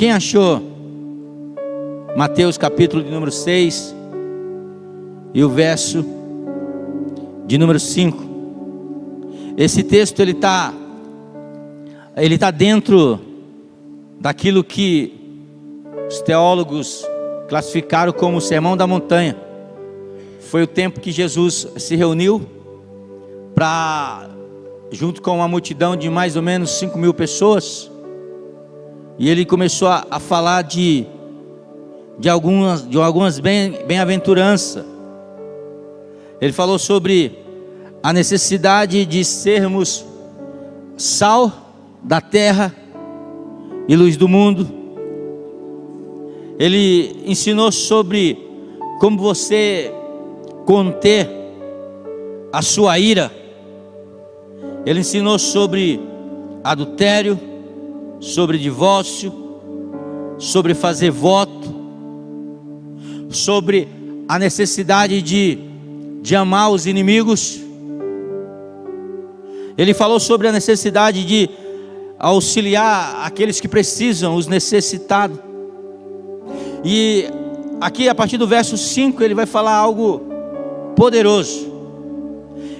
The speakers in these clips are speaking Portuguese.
Quem achou Mateus capítulo de número 6 e o verso de número 5? Esse texto ele tá dentro daquilo que os teólogos classificaram como o Sermão da Montanha. Foi o tempo que Jesus se reuniu junto com uma multidão de mais ou menos 5.000 pessoas, e ele começou a falar de algumas bem-aventuranças. Ele falou sobre a necessidade de sermos sal da terra e luz do mundo. Ele ensinou sobre como você conter a sua ira. Ele ensinou sobre adultério, sobre divórcio, sobre fazer voto, sobre a necessidade de amar os inimigos. Ele falou sobre a necessidade de auxiliar aqueles que precisam, os necessitados. E aqui a partir do verso 5 ele vai falar algo poderoso.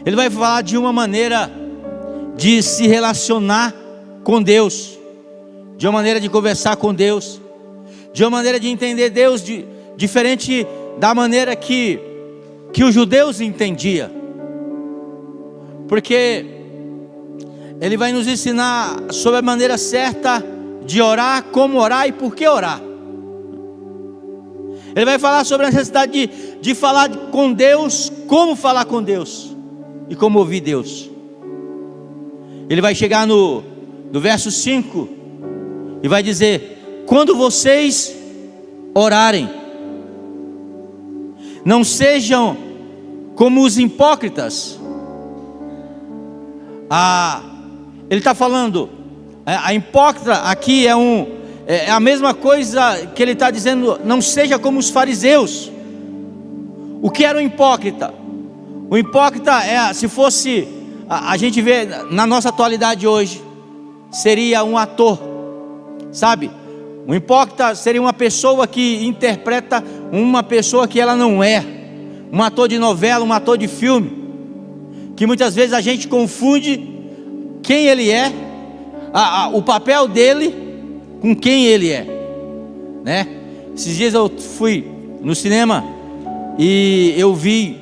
Ele vai falar de uma maneira de se relacionar com Deus, de uma maneira de conversar com Deus, de uma maneira de entender Deus diferente da maneira que os judeus entendiam. Porque ele vai nos ensinar sobre a maneira certa de orar, como orar e por que orar. Ele vai falar sobre a necessidade de falar com Deus, como falar com Deus e como ouvir Deus. Ele vai chegar no verso 5 e vai dizer: quando vocês orarem, não sejam como os hipócritas. Ele está falando, a hipócrita aqui é a mesma coisa que ele está dizendo, não seja como os fariseus. O que era o hipócrita? O hipócrita se fosse, a gente vê na nossa atualidade hoje, seria um ator, sabe? Um hipócrita seria uma pessoa que interpreta uma pessoa que ela não é, um ator de novela, um ator de filme, que muitas vezes a gente confunde quem ele é, o papel dele com quem ele é, né? Esses dias eu fui no cinema e eu vi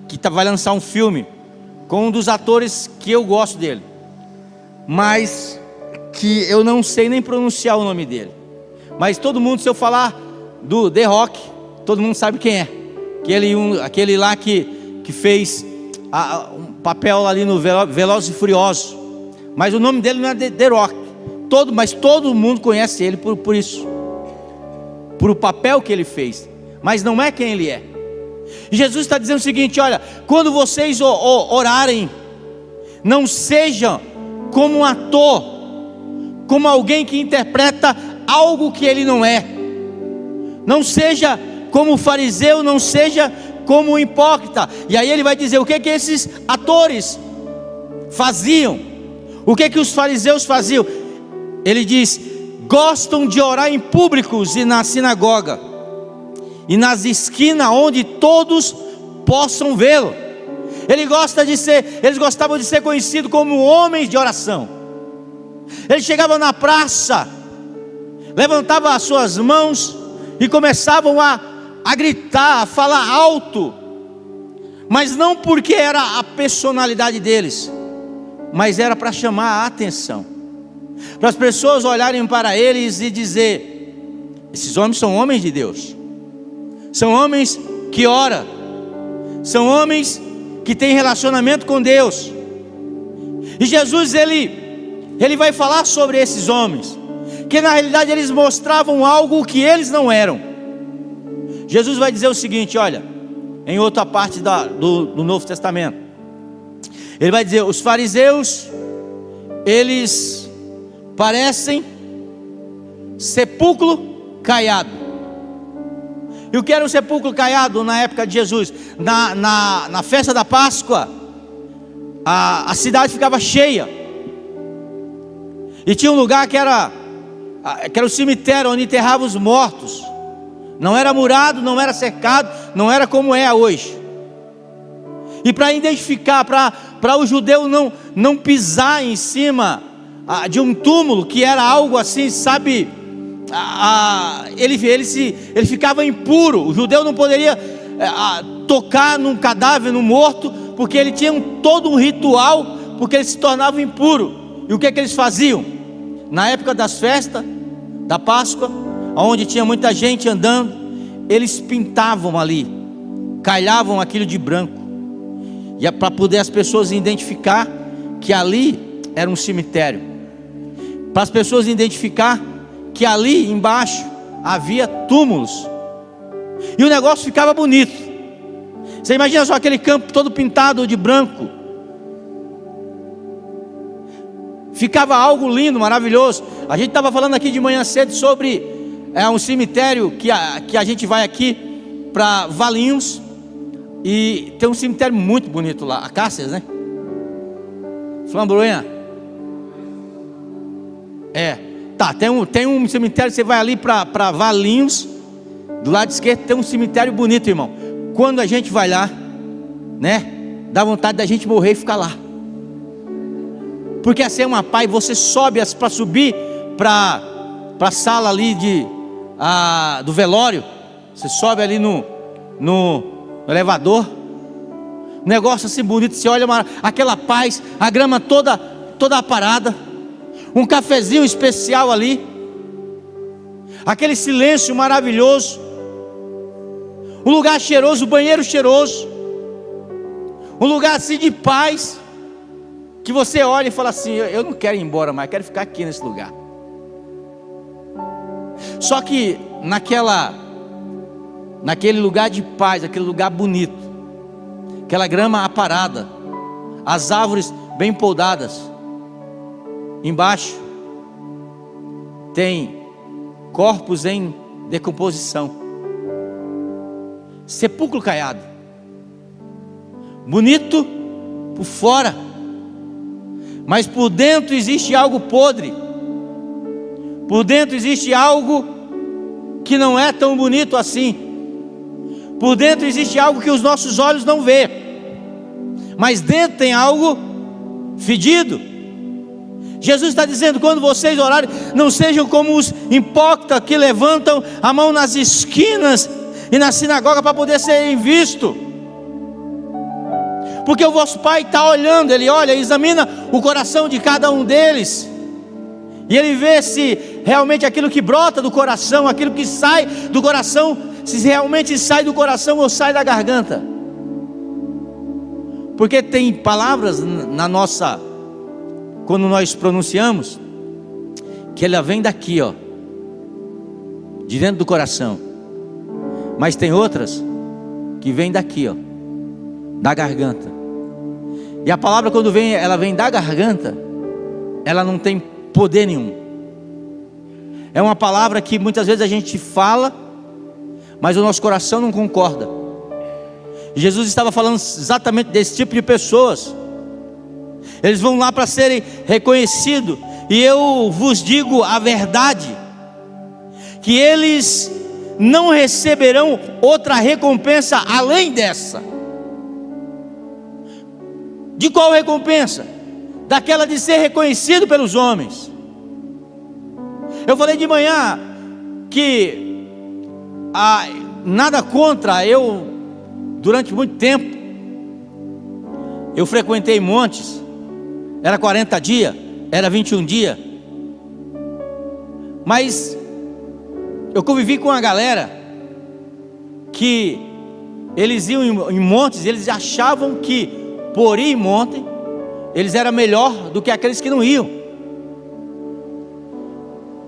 que vai lançar um filme com um dos atores que eu gosto dele, mas que eu não sei nem pronunciar o nome dele. Mas todo mundo, se eu falar do The Rock, todo mundo sabe quem é. Aquele lá que fez um papel ali no Velozes e Furiosos. Mas o nome dele não é The Rock. Mas todo mundo conhece ele por isso, por o papel que ele fez, mas não é quem ele é. E Jesus está dizendo o seguinte: olha, quando vocês orarem, não sejam como um ator, como alguém que interpreta algo que ele não é. Não seja como o fariseu, não seja como o hipócrita. E aí ele vai dizer o que esses atores faziam, o que os fariseus faziam. Ele diz: gostam de orar em públicos e na sinagoga e nas esquinas onde todos possam vê-lo. Eles gostavam de ser conhecidos como homens de oração. Eles chegavam na praça, levantavam as suas mãos e começavam a gritar, a falar alto, mas não porque era a personalidade deles, mas era para chamar a atenção, para as pessoas olharem para eles e dizer: esses homens são homens de Deus, são homens que oram, são homens que têm relacionamento com Deus. E Jesus ele vai falar sobre esses homens, que na realidade eles mostravam algo que eles não eram. Jesus vai dizer o seguinte, olha, em outra parte do Novo Testamento, ele vai dizer: os fariseus, eles parecem sepulcro caiado. E o que era um sepulcro caiado na época de Jesus? Na festa da Páscoa, a cidade ficava cheia, e tinha um lugar que era que era o cemitério onde enterrava os mortos. Não era murado, não era cercado, não era como é hoje. E para identificar, para o judeu não pisar em cima de um túmulo, que era algo assim, sabe, ele ficava impuro. O judeu não poderia tocar num cadáver, num morto, porque ele tinha todo um ritual, porque ele se tornava impuro. E o que é que eles faziam? Na época das festas, da Páscoa, onde tinha muita gente andando, eles pintavam ali, calhavam aquilo de branco, e para poder as pessoas identificar que ali era um cemitério, para as pessoas identificar que ali embaixo havia túmulos, e o negócio ficava bonito. Você imagina só aquele campo todo pintado de branco, ficava algo lindo, maravilhoso. A gente estava falando aqui de manhã cedo sobre um cemitério que a gente vai aqui para Valinhos, e tem um cemitério muito bonito lá, Acácias, né? Flamboyant. Tá, tem um cemitério, você vai ali para Valinhos, do lado esquerdo tem um cemitério bonito, irmão. Quando a gente vai lá, né, dá vontade da gente morrer e ficar lá, porque assim é uma paz. Você sobe para subir para a sala ali do velório, você sobe ali no elevador, negócio assim bonito, você olha aquela paz, a grama toda aparada, um cafezinho especial ali, aquele silêncio maravilhoso, um lugar cheiroso, um banheiro cheiroso, um lugar assim de paz, que você olha e fala assim: eu não quero ir embora mais, quero ficar aqui nesse lugar. Só que naquele lugar de paz, aquele lugar bonito, aquela grama aparada, as árvores bem podadas, embaixo tem corpos em decomposição, sepulcro caiado, bonito por fora, mas por dentro existe algo podre, por dentro existe algo que não é tão bonito assim, por dentro existe algo que os nossos olhos não vê, mas dentro tem algo fedido. Jesus está dizendo: quando vocês orarem, não sejam como os hipócritas que levantam a mão nas esquinas e na sinagoga para poder serem vistos, porque o vosso Pai está olhando, Ele olha, examina o coração de cada um deles, e Ele vê se realmente aquilo que brota do coração, aquilo que sai do coração, se realmente sai do coração ou sai da garganta. Porque tem palavras quando nós pronunciamos, que ela vem daqui, ó, de dentro do coração, mas tem outras que vem daqui, ó, da garganta. E a palavra, quando ela vem da garganta, ela não tem poder nenhum. É uma palavra que muitas vezes a gente fala, mas o nosso coração não concorda. Jesus estava falando exatamente desse tipo de pessoas. Eles vão lá para serem reconhecidos, e eu vos digo a verdade, que eles não receberão outra recompensa além dessa. De qual recompensa? Daquela de ser reconhecido pelos homens. Eu falei de manhã que nada contra. Eu, durante muito tempo, eu frequentei montes. Era 40 dias, era 21 dias, mas eu convivi com uma galera que eles iam em montes, eles achavam que por ir em monte eles eram melhor do que aqueles que não iam.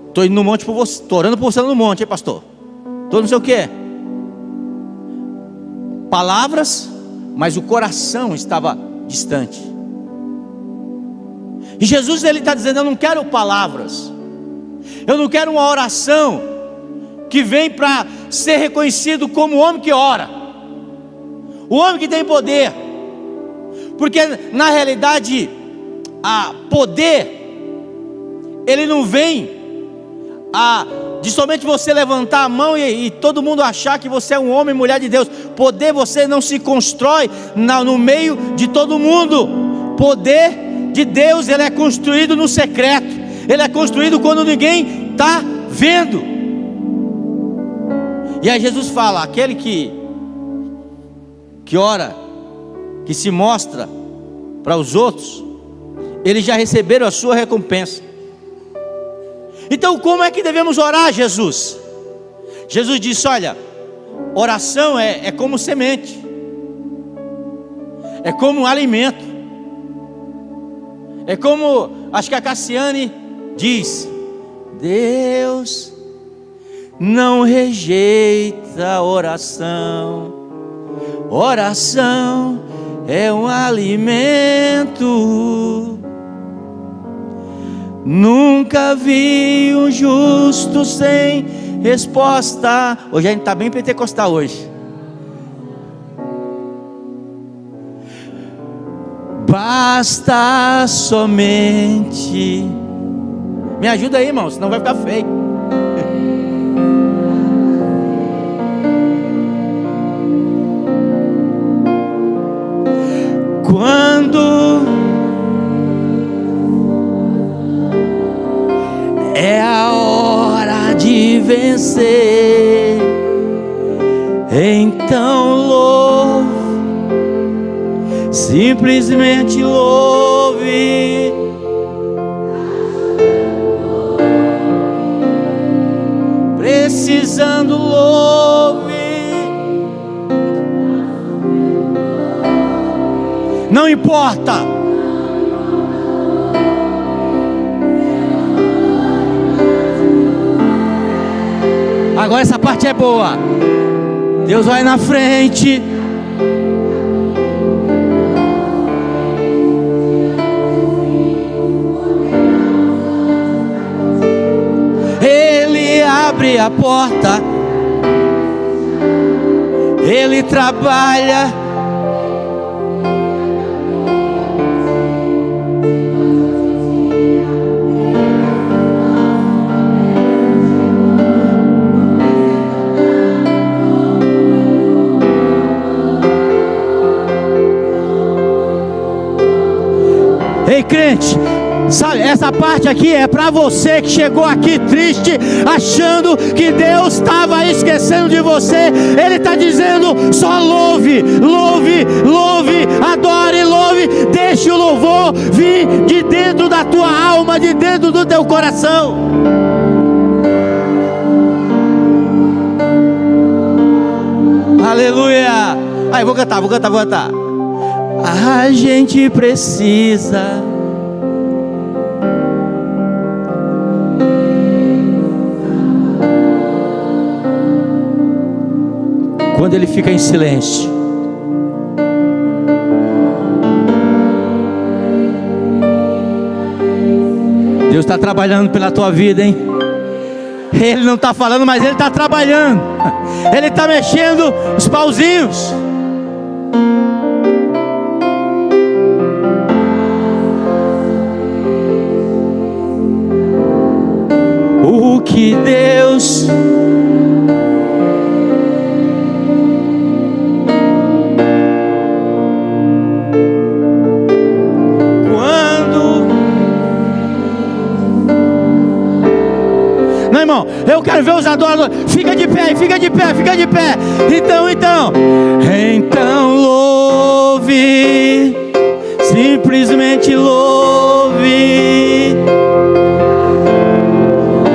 Estou indo no monte por você, estou orando por você no monte, hein, pastor? Estou não sei o que, palavras, mas o coração estava distante. E Jesus, Ele está dizendo: eu não quero palavras, eu não quero uma oração que vem para ser reconhecido como o homem que ora, o homem que tem poder, porque na realidade, poder, ele não vem de somente você levantar a mão e todo mundo achar que você é um homem e mulher de Deus. Poder você não se constrói no meio de todo mundo. Poder de Deus, ele é construído no secreto. Ele é construído quando ninguém está vendo. E aí Jesus fala: aquele que ora, que se mostra para os outros, eles já receberam a sua recompensa. Então como é que devemos orar, Jesus? Jesus disse: olha, oração é como semente, é como alimento, é como, acho que a Cassiane diz: Deus não rejeita a oração. Oração é um alimento. Nunca vi um justo sem resposta. Hoje a gente está bem pentecostal hoje. Basta somente. Me ajuda aí, irmão, senão vai ficar feio. Quando é a hora de vencer, então louve, simplesmente louve. Precisando louve. Não importa. Agora essa parte é boa. Deus vai na frente. Ele abre a porta. Ele trabalha. Ei, crente, sabe, essa parte aqui é para você que chegou aqui triste, achando que Deus estava esquecendo de você. Ele está dizendo: só louve, louve, louve, adore, louve. Deixe o louvor vir de dentro da tua alma, de dentro do teu coração. Aleluia. Aí, vou cantar. A gente precisa quando ele fica em silêncio. Deus está trabalhando pela tua vida, hein? Ele não está falando, mas Ele está trabalhando. Ele está mexendo os pauzinhos. O que Deus irmão, eu quero ver os adoradores. Fica de pé, fica de pé, fica de pé. Então louve, simplesmente louve.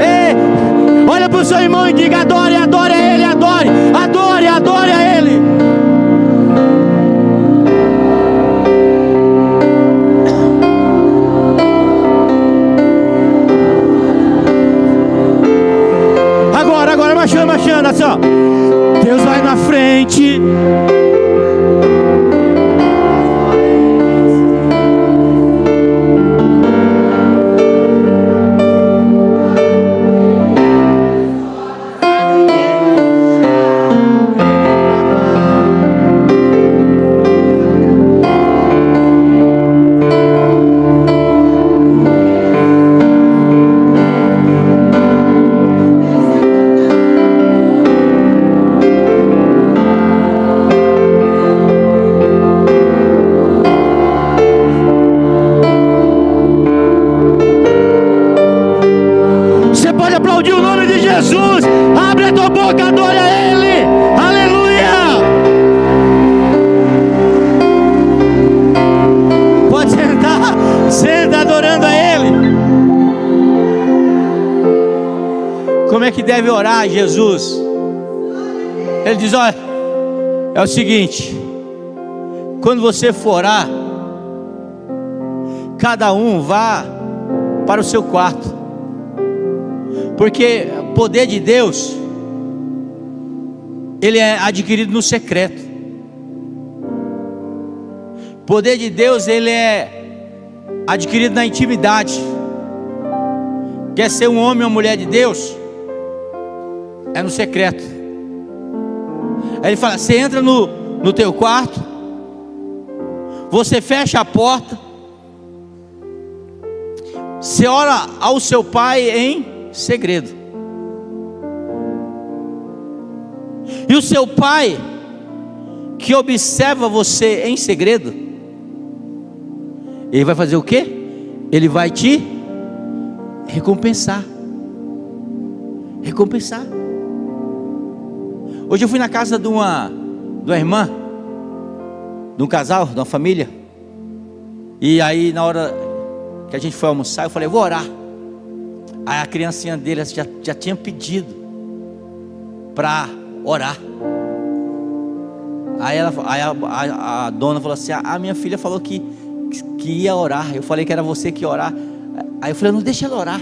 Ei, olha para o seu irmão e diga: adore, adore a Ele, adore, adore, adore a Ele. Marchando, assim, ó. Deus vai na frente. deve orar, Jesus? Ele diz: olha, é o seguinte, quando você for orar, cada um vá para o seu quarto, porque o poder de Deus, ele é adquirido no secreto. O poder de Deus, ele é adquirido na intimidade. Quer ser um homem ou uma mulher de Deus? É no secreto. Aí ele fala: você entra no teu quarto, você fecha a porta, você ora ao seu pai em segredo, e o seu pai, que observa você em segredo, ele vai fazer o quê? Ele vai te recompensar. Recompensar. Hoje eu fui na casa de uma irmã, de um casal, de uma família. E aí na hora que a gente foi almoçar, eu falei: eu vou orar. Aí a criancinha dele já tinha pedido para orar. Aí a dona falou assim: a minha filha falou que ia orar. Eu falei que era você que ia orar. Aí eu falei: não, deixa ela orar.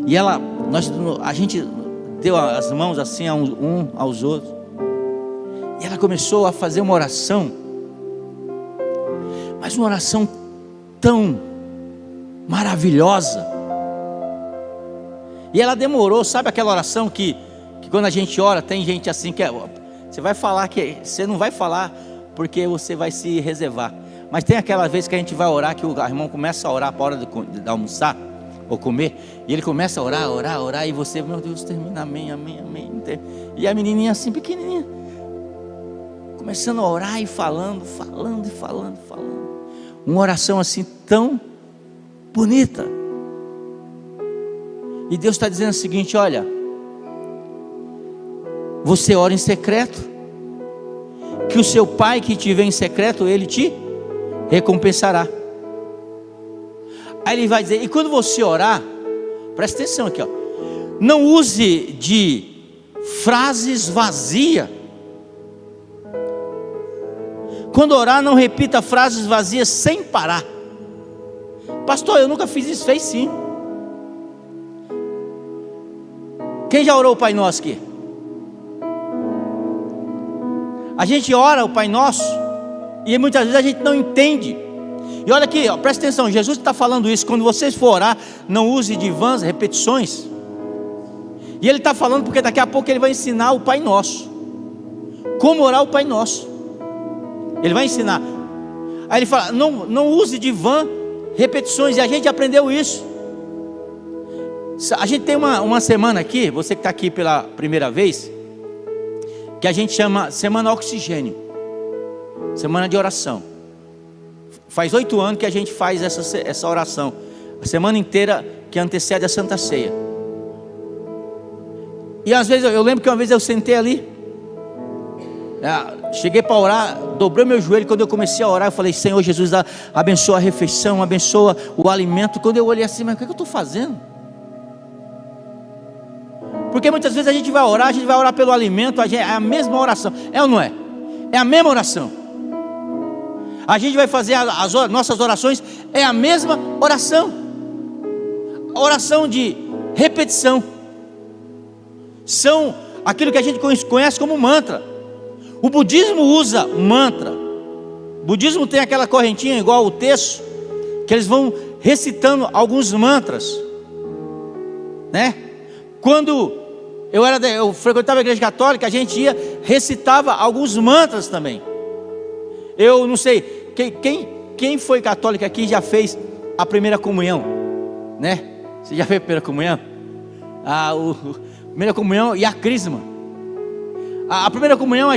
E a gente deu as mãos assim um aos outros, e ela começou a fazer uma oração, mas uma oração tão maravilhosa. E ela demorou, sabe aquela oração que quando a gente ora, tem gente assim que você vai falar, que você não vai falar porque você vai se reservar, mas tem aquela vez que a gente vai orar, que o irmão começa a orar para a hora de almoçar ou comer, e ele começa a orar, e você, meu Deus, termina, amém, amém, amém. E a menininha assim, pequenininha, começando a orar e falando. Uma oração assim tão bonita. E Deus está dizendo o seguinte: olha, você ora em secreto, que o seu pai que te vê em secreto, ele te recompensará. Aí ele vai dizer: e quando você orar, presta atenção aqui, ó, não use de frases vazias. Quando orar, não repita frases vazias sem parar. Pastor, eu nunca fiz isso. Fez sim. Quem já orou o Pai Nosso aqui? A gente ora o Pai Nosso e muitas vezes a gente não entende. E olha aqui, ó, presta atenção, Jesus está falando isso: quando vocês for orar, não use de vãs repetições. E ele está falando porque daqui a pouco ele vai ensinar o Pai Nosso, como orar o Pai Nosso. Ele vai ensinar. Aí ele fala: não use de vã repetições. E a gente aprendeu isso. A gente tem uma semana aqui, você que está aqui pela primeira vez, que a gente chama Semana Oxigênio, semana de oração. Faz 8 anos que a gente faz essa oração, a semana inteira que antecede a Santa Ceia. E às vezes eu lembro que uma vez eu sentei ali, cheguei para orar, dobrei meu joelho. Quando eu comecei a orar, eu falei: Senhor Jesus, abençoa a refeição, abençoa o alimento. Quando eu olhei assim, mas o que eu estou fazendo? Porque muitas vezes a gente vai orar pelo alimento, é a mesma oração, é ou não é? É a mesma oração. A gente vai fazer as nossas orações, é a mesma oração. A oração de repetição. São aquilo que a gente conhece como mantra. O budismo usa mantra. O budismo tem aquela correntinha igual o texto, que eles vão recitando alguns mantras, né? Quando eu frequentava a igreja católica, a gente recitava alguns mantras também. Eu não sei, quem foi católico aqui já fez a primeira comunhão, né? Você já fez a primeira comunhão? A primeira comunhão e a crisma. A primeira comunhão,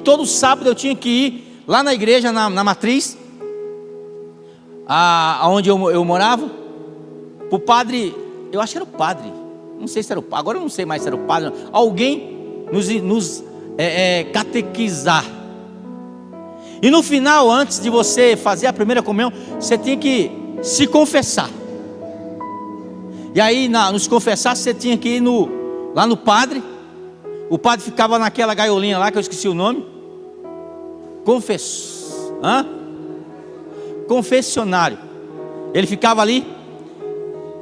todo sábado eu tinha que ir lá na igreja, na matriz, onde eu morava, para o padre, eu acho que era o padre, não sei se era o padre, agora eu não sei mais se era o padre, não. Alguém nos catequizar. E no final, antes de você fazer a primeira comunhão, você tem que se confessar. E aí nos confessar você tinha que ir lá no padre. O padre ficava naquela gaiolinha lá que eu esqueci o nome. Confessionário. Ele ficava ali.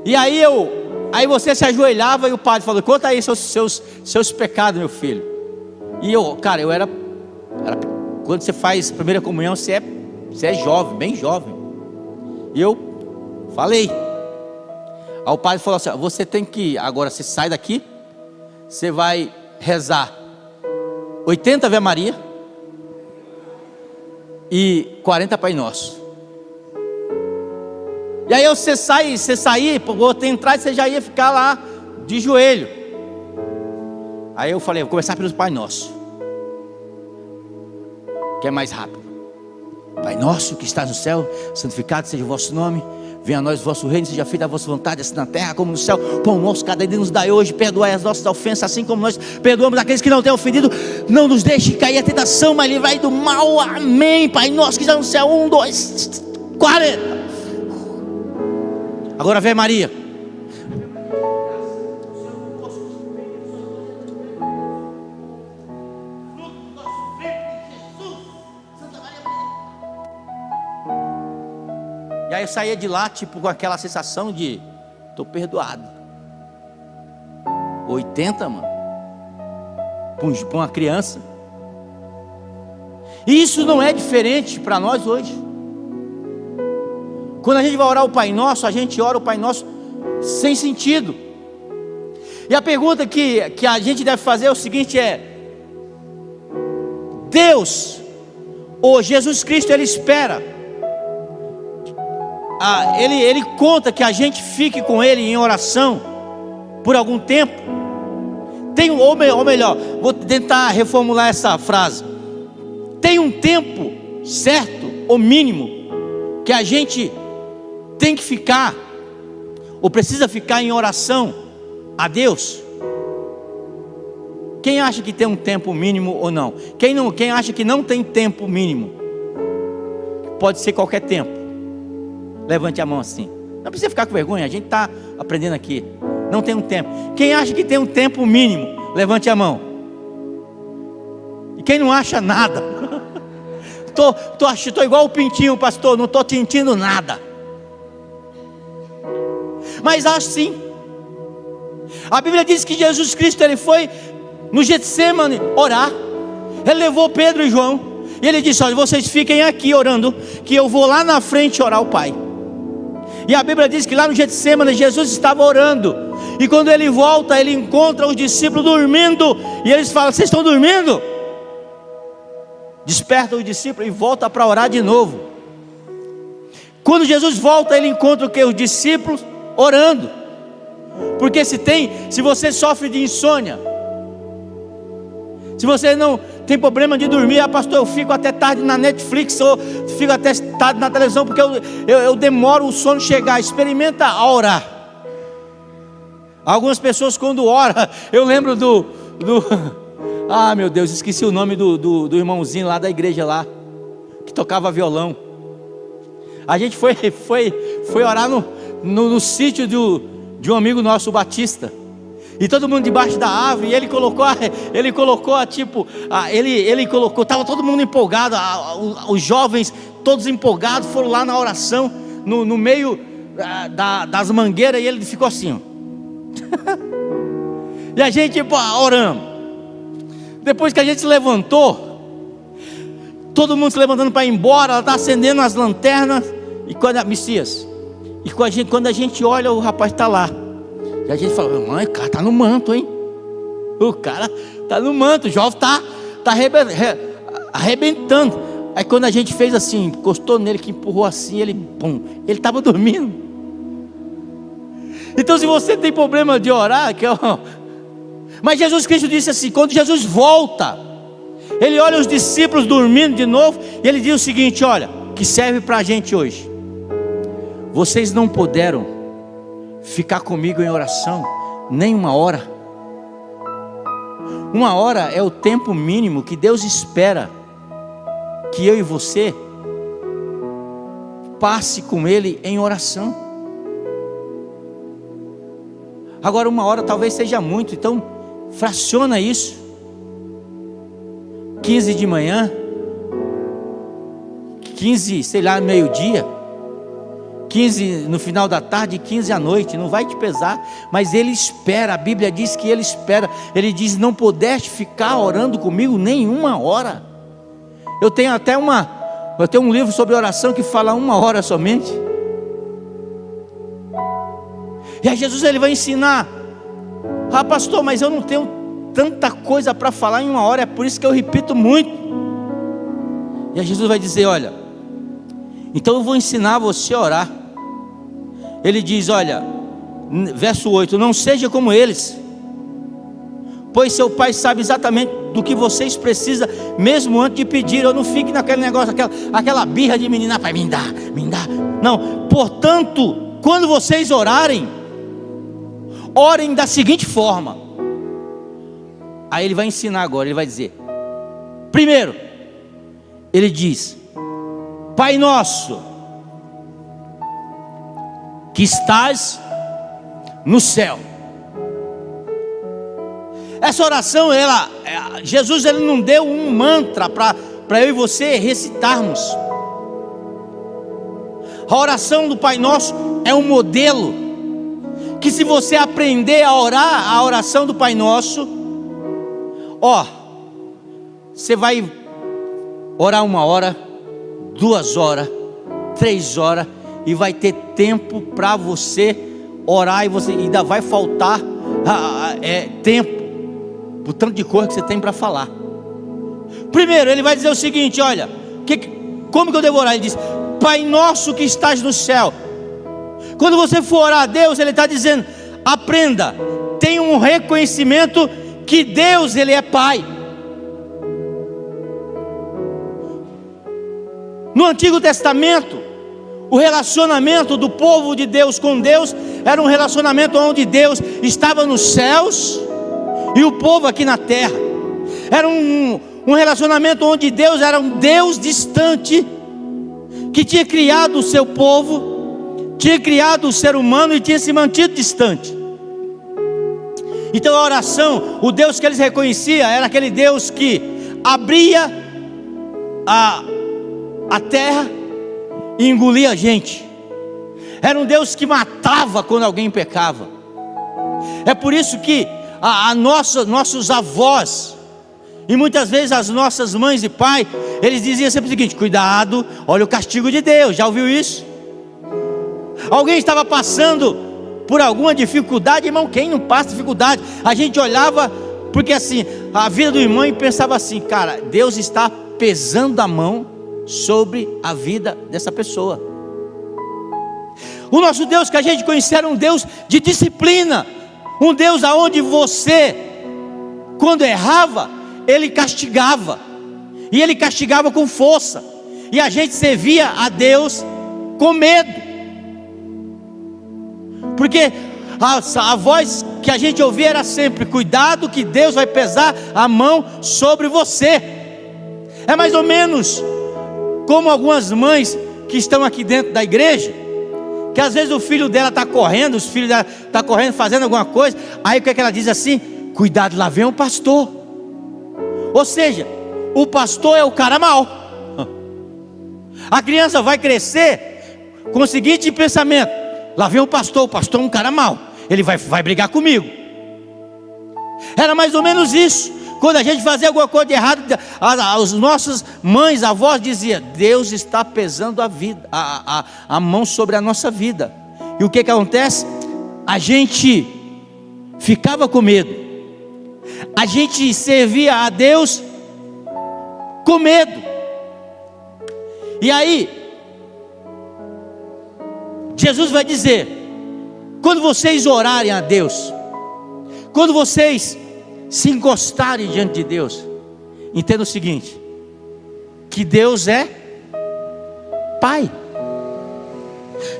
E aí você se ajoelhava e o padre falou: conta aí seus pecados, meu filho. E eu era quando você faz primeira comunhão, você é jovem, bem jovem. E eu falei. Aí o padre falou assim: você tem que, agora você sai daqui, você vai rezar 80 Ave Maria e 40 Pai Nosso. E aí você sair, vou entrar e você já ia ficar lá de joelho. Aí eu falei: vou começar pelos Pai Nosso, que é mais rápido. Pai nosso que estás no céu, santificado seja o vosso nome. Venha a nós o vosso reino, seja feita a vossa vontade, assim na terra como no céu. Pão nosso cada dia nos dai hoje. Perdoai as nossas ofensas, assim como nós perdoamos aqueles que não têm ofendido. Não nos deixe cair a tentação, mas livrai do mal. Amém. Pai nosso que está no céu. 1, 2, 40. Agora vem Maria. E aí eu saía de lá, tipo, com aquela sensação de: estou perdoado. 80, mano, para uma criança. E isso não é diferente para nós hoje. Quando a gente vai orar o Pai Nosso, a gente ora o Pai Nosso sem sentido. E a pergunta que a gente deve fazer é o seguinte: Deus, ou Jesus Cristo, Ele espera, Ele conta que a gente fique com Ele em oração por algum tempo. Ou melhor, vou tentar reformular essa frase. Tem um tempo certo, ou mínimo, que a gente tem que ficar, ou precisa ficar em oração a Deus? Quem acha que tem um tempo mínimo ou não? Quem acha que não tem tempo mínimo? Pode ser qualquer tempo. Levante a mão assim. Não precisa ficar com vergonha, a gente está aprendendo aqui. Não tem um tempo. Quem acha que tem um tempo mínimo, levante a mão. E quem não acha nada? Tô igual o pintinho, pastor, não estou sentindo nada. Mas acho sim. A Bíblia diz que Jesus Cristo, Ele foi no Getsemane orar. Ele levou Pedro e João, e Ele disse: olha, vocês fiquem aqui orando, que eu vou lá na frente orar ao Pai. E a Bíblia diz que lá no Getsemane Jesus estava orando. E quando Ele volta, Ele encontra os discípulos dormindo. E eles falam: vocês estão dormindo? Desperta os discípulos e volta para orar de novo. Quando Jesus volta, Ele encontra o que? Os discípulos orando. Porque se você sofre de insônia, se você não tem problema de dormir: pastor, eu fico até tarde na Netflix, ou fico até tarde na televisão, porque eu demoro o sono chegar. Experimenta a orar. Algumas pessoas, quando oram, eu lembro meu Deus, esqueci o nome do irmãozinho lá da igreja lá, que tocava violão. A gente foi orar no sítio de um amigo nosso, o Batista. E todo mundo debaixo da árvore. E ele colocou estava todo mundo empolgado. Os jovens todos empolgados foram lá na oração, no meio das mangueiras. E ele ficou assim, ó. E a gente orando. Depois que a gente se levantou, todo mundo se levantando para ir embora, ela está acendendo as lanternas. E quando a gente olha, o rapaz está lá. E a gente fala: mãe, o cara está no manto, hein? O cara está no manto, o jovem está arrebentando. Aí quando a gente fez assim, encostou nele, que empurrou assim, ele estava dormindo. Então, se você tem problema de orar, mas Jesus Cristo disse assim: quando Jesus volta, Ele olha os discípulos dormindo de novo, e Ele diz o seguinte: olha, que serve para a gente hoje. Vocês não puderam ficar comigo em oração nem uma hora. Uma hora é o tempo mínimo que Deus espera que eu e você passe com Ele em oração. Agora 1 hora talvez seja muito, então fraciona isso. 15 de manhã, 15, sei lá, meio-dia, 15 no final da tarde, 15 à noite, não vai te pesar, mas ele espera. A Bíblia diz que ele espera. Ele diz: não pudeste ficar orando comigo nem 1 hora. Eu tenho um livro sobre oração que fala 1 hora somente. E aí Jesus, ele vai ensinar: ah, pastor, mas eu não tenho tanta coisa para falar em 1 hora, é por isso que eu repito muito. E aí Jesus vai dizer: olha, então eu vou ensinar você a orar. Ele diz, olha, verso 8: não seja como eles, pois seu pai sabe exatamente do que vocês precisam, mesmo antes de pedir. Eu não fique naquele negócio, aquela birra de menina, pai, me dá. Não, portanto, quando vocês orarem, orem da seguinte forma. Aí ele vai ensinar agora, ele vai dizer: primeiro, ele diz: Pai nosso, que estás no céu. Essa oração, Jesus ele não deu um mantra para eu e você recitarmos. A oração do Pai Nosso é um modelo, que se você aprender a orar a oração do Pai Nosso, você vai orar 1 hora, 2 horas, 3 horas, e vai ter tempo para você orar, e você ainda vai faltar tempo, por tanto de coisa que você tem para falar. Primeiro, ele vai dizer o seguinte: olha, como que eu devo orar? Ele diz: Pai nosso que estás no céu. Quando você for orar a Deus, ele está dizendo: aprenda, tenha um reconhecimento que Deus, ele é Pai. No Antigo Testamento, o relacionamento do povo de Deus com Deus era um relacionamento onde Deus estava nos céus e o povo aqui na terra. Era um relacionamento onde Deus era um Deus distante, que tinha criado o seu povo, tinha criado o ser humano e tinha se mantido distante. Então a oração, o Deus que eles reconheciam era aquele Deus que abria a terra e engolia a gente. Era um Deus que matava quando alguém pecava. É por isso que nossos avós, e muitas vezes as nossas mães e pais, eles diziam sempre o seguinte: cuidado, olha o castigo de Deus. Já ouviu isso? Alguém estava passando por alguma dificuldade, irmão, quem não passa dificuldade? A gente olhava, porque assim, a vida do irmão, e pensava assim: cara, Deus está pesando a mão sobre a vida dessa pessoa. O nosso Deus que a gente conhecia era um Deus de disciplina, um Deus aonde você, quando errava, Ele castigava, e Ele castigava com força, e a gente servia a Deus com medo, porque a voz que a gente ouvia era sempre: cuidado que Deus vai pesar a mão sobre você. É mais ou menos como algumas mães que estão aqui dentro da igreja, que às vezes o filho dela está correndo, os filhos dela estão correndo, fazendo alguma coisa, aí o que é que ela diz assim? Cuidado, lá vem o pastor. Ou seja, o pastor é o cara mau. A criança vai crescer com o seguinte pensamento: lá vem o pastor é um cara mau, ele vai brigar comigo. Era mais ou menos isso. Quando a gente fazia alguma coisa de errado, as nossas mães, avós diziam: Deus está pesando a mão sobre a nossa vida. E o que acontece? A gente ficava com medo, a gente servia a Deus com medo. E aí Jesus vai dizer: quando vocês orarem a Deus, quando vocês se encostarem diante de Deus, entenda o seguinte: que Deus é Pai.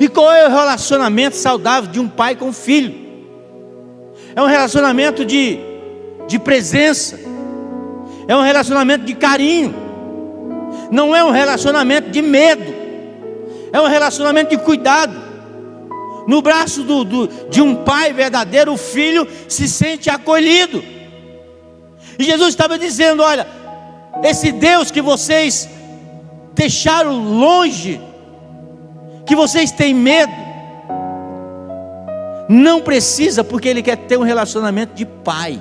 E qual é o relacionamento saudável de um pai com um filho? É um relacionamento de presença, é um relacionamento de carinho, não é um relacionamento de medo, é um relacionamento de cuidado. No braço de um pai verdadeiro, o filho se sente acolhido. E Jesus estava dizendo: olha, esse Deus que vocês deixaram longe, que vocês têm medo, não precisa, porque Ele quer ter um relacionamento de pai.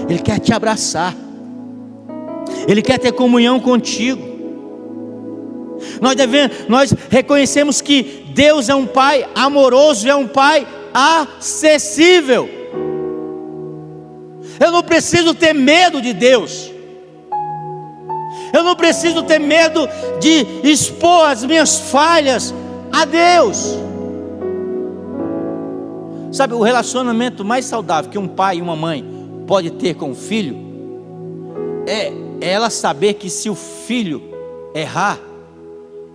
Ele quer te abraçar, Ele quer ter comunhão contigo. Nós reconhecemos que Deus é um pai amoroso, é um pai acessível. Eu não preciso ter medo de Deus, eu não preciso ter medo de expor as minhas falhas a Deus. Sabe, o relacionamento mais saudável que um pai e uma mãe pode ter com o filho é ela saber que se o filho errar,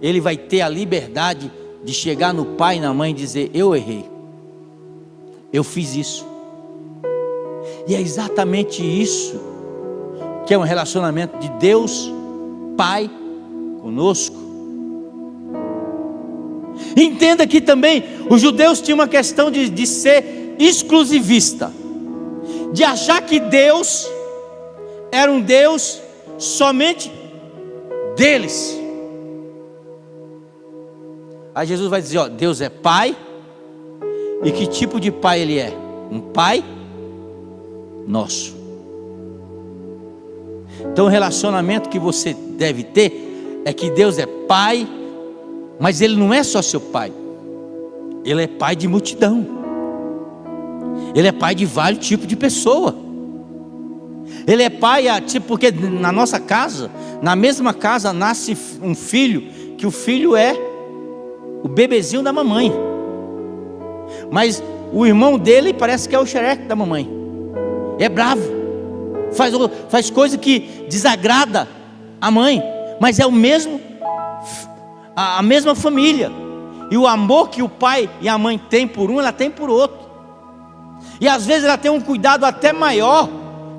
ele vai ter a liberdade de chegar no pai e na mãe e dizer: eu errei, eu fiz isso. E é exatamente isso que é um relacionamento de Deus Pai conosco. Entenda que também os judeus tinham uma questão de ser exclusivista, de achar que Deus era um Deus somente deles. Aí Jesus vai dizer: ó, Deus é pai. E que tipo de pai Ele é? Um pai nosso. Então o relacionamento que você deve ter é que Deus é pai, mas Ele não é só seu pai, Ele é pai de multidão, Ele é pai de vários tipos de pessoa. Ele é pai, tipo, porque na nossa casa, na mesma casa, nasce um filho, que o filho é o bebezinho da mamãe, mas o irmão dele parece que é o xereque da mamãe, é bravo, faz coisa que desagrada a mãe, mas é a mesma família. E o amor que o pai e a mãe têm por um, ela tem por outro. E às vezes ela tem um cuidado até maior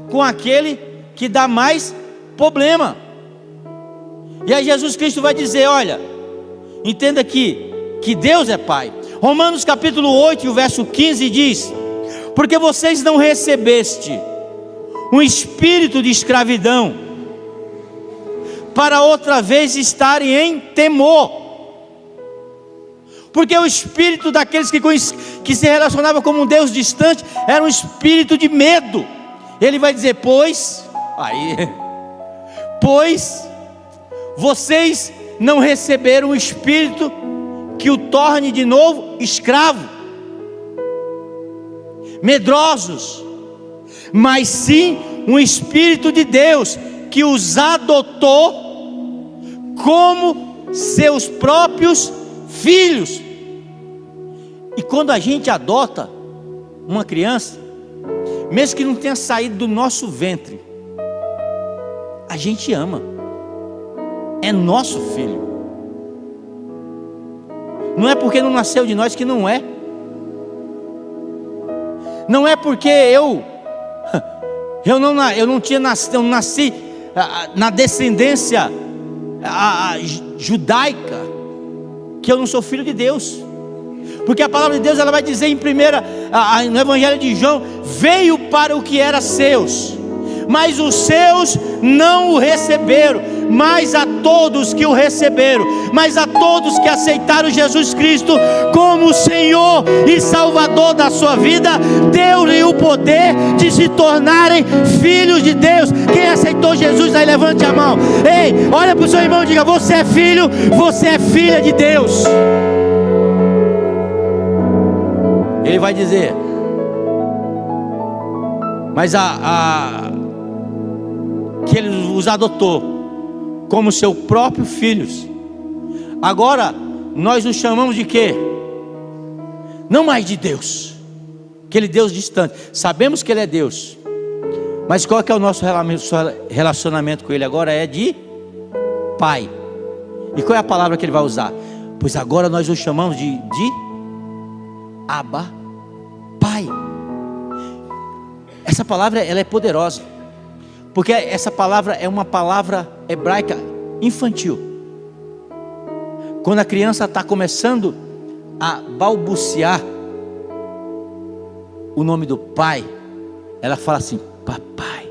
com aquele que dá mais problema. E aí Jesus Cristo vai dizer: olha, entenda que Deus é pai. Romanos capítulo 8, o verso 15 diz: porque vocês não recebeste um espírito de escravidão para outra vez estarem em temor. Porque o espírito daqueles que se relacionavam com um Deus distante era um espírito de medo. Ele vai dizer: pois vocês não receberam um espírito que o torne de novo escravo, medrosos, mas sim um espírito de Deus que os adotou como seus próprios filhos. E quando a gente adota uma criança, mesmo que não tenha saído do nosso ventre, a gente ama, é nosso filho. Não é porque não nasceu de nós que não é. Não é porque eu nasci na descendência judaica que eu não sou filho de Deus. Porque a palavra de Deus, ela vai dizer no Evangelho de João: veio para o que era seus, mas os seus não o receberam. Mas a todos que o receberam, mas a todos que aceitaram Jesus Cristo como Senhor e Salvador da sua vida, deu-lhe o poder de se tornarem filhos de Deus. Quem aceitou Jesus aí, levante a mão. Ei, olha para o seu irmão e diga: você é filho, você é filha de Deus. Ele vai dizer: mas que Ele os adotou como seus próprios filhos. Agora nós nos chamamos de quê? Não mais de Deus, aquele Deus distante. Sabemos que Ele é Deus, mas qual que é o nosso relacionamento com Ele agora? É de Pai. E qual é a palavra que Ele vai usar? Pois agora nós nos chamamos de Abba, Pai. Essa palavra, ela é poderosa, porque essa palavra é uma palavra hebraica infantil. Quando a criança está começando a balbuciar o nome do Pai, ela fala assim: papai,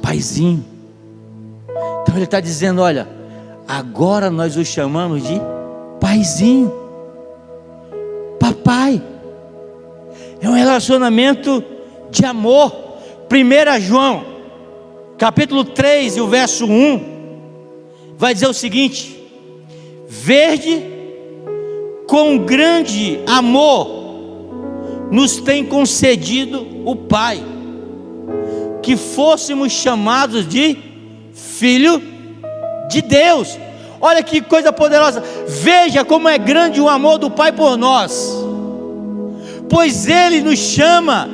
paizinho. Então ele está dizendo: olha, agora nós o chamamos de paizinho, papai. É um relacionamento de amor. 1 João capítulo 3 e o verso 1 vai dizer o seguinte: vede com grande amor nos tem concedido o Pai, que fôssemos chamados de filho de Deus. Olha que coisa poderosa. Veja como é grande o amor do Pai por nós, pois Ele nos chama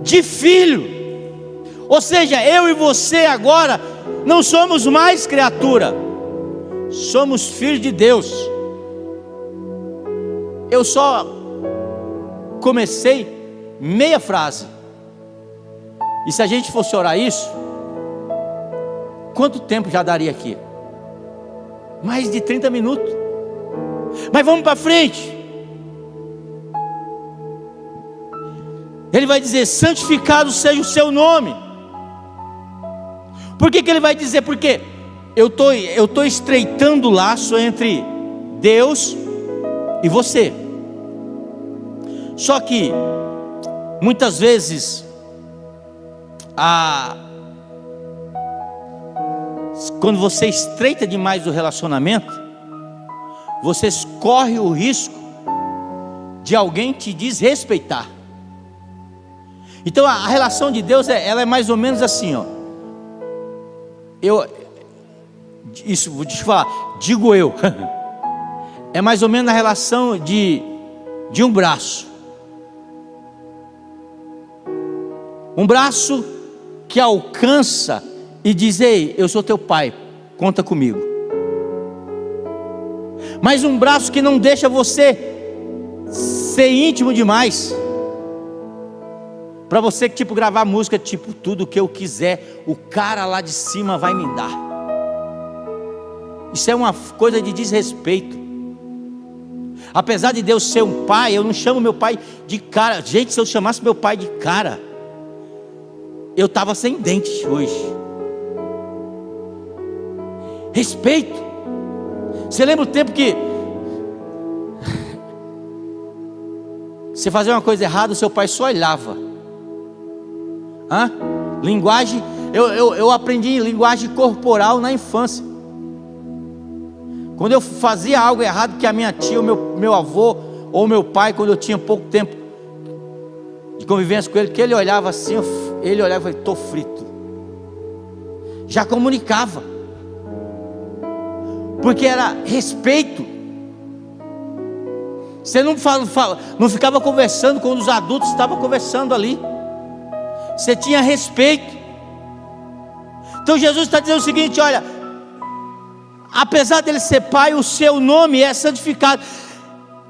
de filho. Ou seja, eu e você agora não somos mais criatura, somos filhos de Deus. Eu só comecei meia frase, e se a gente fosse orar isso, quanto tempo já daria aqui? Mais de 30 minutos. Mas vamos para frente. Ele vai dizer: santificado seja o seu nome. Por que ele vai dizer? Porque eu estou estreitando o laço entre Deus e você. Só que muitas vezes quando você estreita demais o relacionamento, você corre o risco de alguém te desrespeitar. Então a relação de Deus ela é mais ou menos assim, ó. Isso vou te falar, digo eu. É mais ou menos a relação de um braço. Um braço que alcança e diz: ei, eu sou teu pai, conta comigo. Mas um braço que não deixa você ser íntimo demais, para você tipo gravar música, tipo tudo que eu quiser, o cara lá de cima vai me dar. Isso é uma coisa de desrespeito. Apesar de Deus ser um pai, eu não chamo meu pai de cara. Gente, se eu chamasse meu pai de cara, eu estava sem dente hoje. Respeito. Você lembra o tempo que você fazia uma coisa errada, o seu pai só olhava? Linguagem, eu aprendi linguagem corporal na infância. Quando eu fazia algo errado, que a minha tia, o meu avô ou meu pai, quando eu tinha pouco tempo de convivência com ele, que ele olhava assim, ele olhava e falava: estou frito. Já comunicava, porque era respeito. Você não ficava conversando quando os adultos estavam conversando ali. Você tinha respeito. Então Jesus está dizendo o seguinte: olha, apesar dele ser pai, o seu nome é santificado.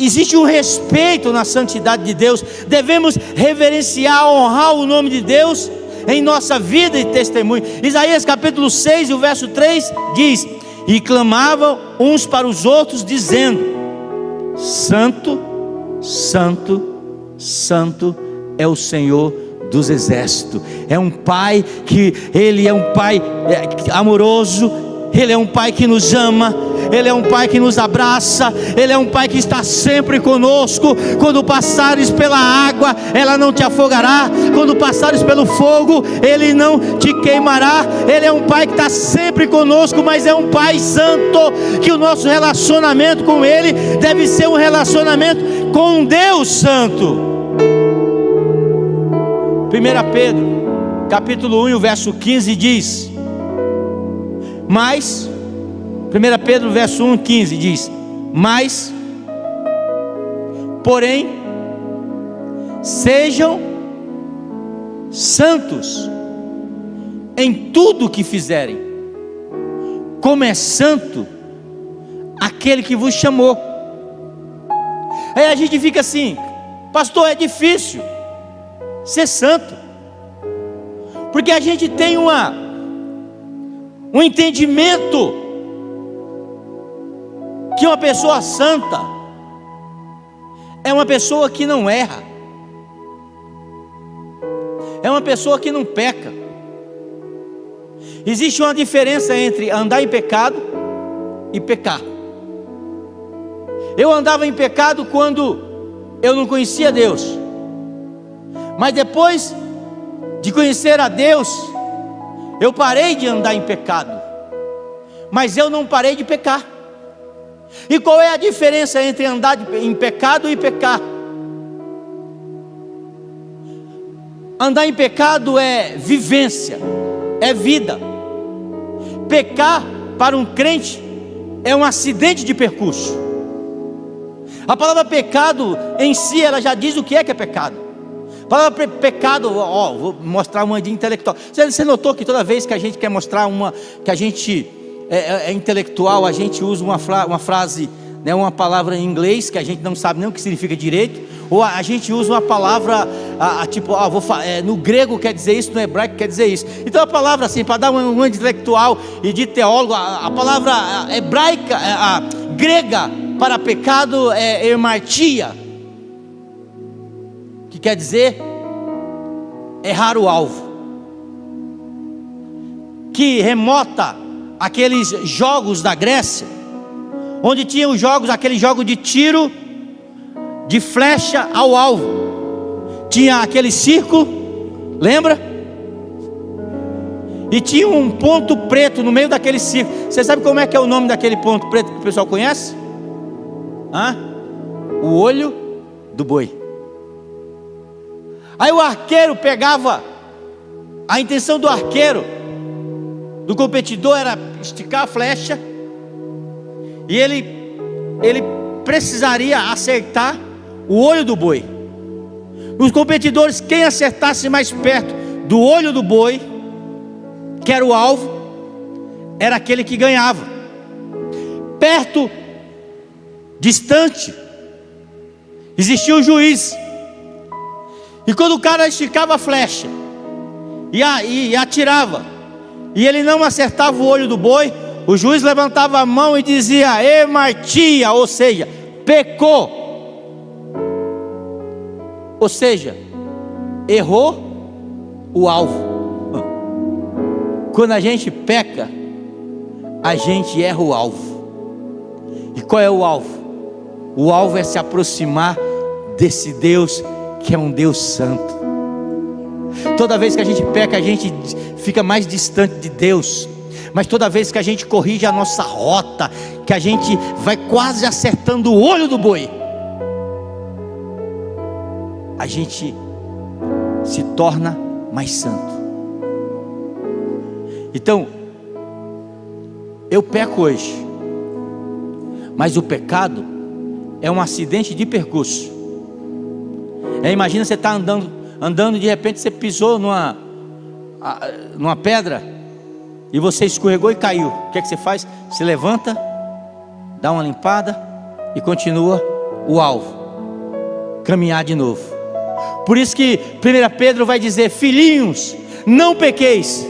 Existe um respeito na santidade de Deus. Devemos reverenciar, honrar o nome de Deus em nossa vida e testemunho. Isaías capítulo 6 e o verso 3 diz: e clamavam uns para os outros, dizendo: santo, santo, santo é o Senhor dos exércitos. É um pai que ele é um pai amoroso. Ele é um pai que nos ama, Ele é um pai que nos abraça, Ele é um pai que está sempre conosco. Quando passares pela água, ela não te afogará. Quando passares pelo fogo, Ele não te queimará. Ele é um pai que está sempre conosco, mas é um pai santo, que o nosso relacionamento com Ele deve ser um relacionamento com Deus santo. 1 Pedro capítulo 1 e o verso 15 diz: mas, 1 Pedro verso 1, 15 diz: mas, porém, sejam santos em tudo o que fizerem, como é santo aquele que vos chamou. Aí a gente fica assim: pastor, é difícil ser santo, porque a gente tem um entendimento que uma pessoa santa é uma pessoa que não erra, é uma pessoa que não peca. Existe uma diferença entre andar em pecado e pecar. Eu andava em pecado quando eu não conhecia Deus, mas depois de conhecer a Deus, eu parei de andar em pecado, mas eu não parei de pecar. E qual é a diferença entre andar em pecado e pecar? Andar em pecado é vivência, é vida. Pecar para um crente é um acidente de percurso. A palavra pecado em si, ela já diz o que é pecado. A palavra pecado, vou mostrar uma de intelectual. Você notou que toda vez que a gente quer mostrar que a gente é intelectual, a gente usa uma frase, né, uma palavra em inglês que a gente não sabe nem o que significa direito, ou a gente usa uma palavra tipo, no grego quer dizer isso, no hebraico quer dizer isso. Então a palavra assim, para dar uma de intelectual e de teólogo, a palavra hebraica, a grega para pecado é hamartia, que quer dizer errar o alvo, que remota aqueles jogos da Grécia, onde tinham aquele jogo de tiro de flecha ao alvo. Tinha aquele círculo, lembra? E tinha um ponto preto no meio daquele círculo. Você sabe como é que é o nome daquele ponto preto que o pessoal conhece? O olho do boi. Aí o arqueiro pegava, a intenção do arqueiro, do competidor, era esticar a flecha, e ele precisaria acertar o olho do boi. Os competidores, quem acertasse mais perto do olho do boi, que era o alvo, era aquele que ganhava. Perto, distante, existia um juiz. E quando o cara esticava a flecha e atirava, e ele não acertava o olho do boi, o juiz levantava a mão e dizia hamartia, ou seja, pecou. Ou seja, errou o alvo. Quando a gente peca, a gente erra o alvo. E qual é o alvo? O alvo é se aproximar desse Deus que é um Deus santo. Toda vez que a gente peca, a gente fica mais distante de Deus. Mas toda vez que a gente corrige a nossa rota, que a gente vai quase acertando o olho do boi, a gente se torna mais santo. Então, eu peco hoje, mas o pecado é um acidente de percurso. Imagina você estar andando e de repente você pisou numa pedra e você escorregou e caiu. O que é que você faz? Se levanta, dá uma limpada e continua o alvo, caminhar de novo. Por isso que 1 Pedro vai dizer: filhinhos, não pequeis,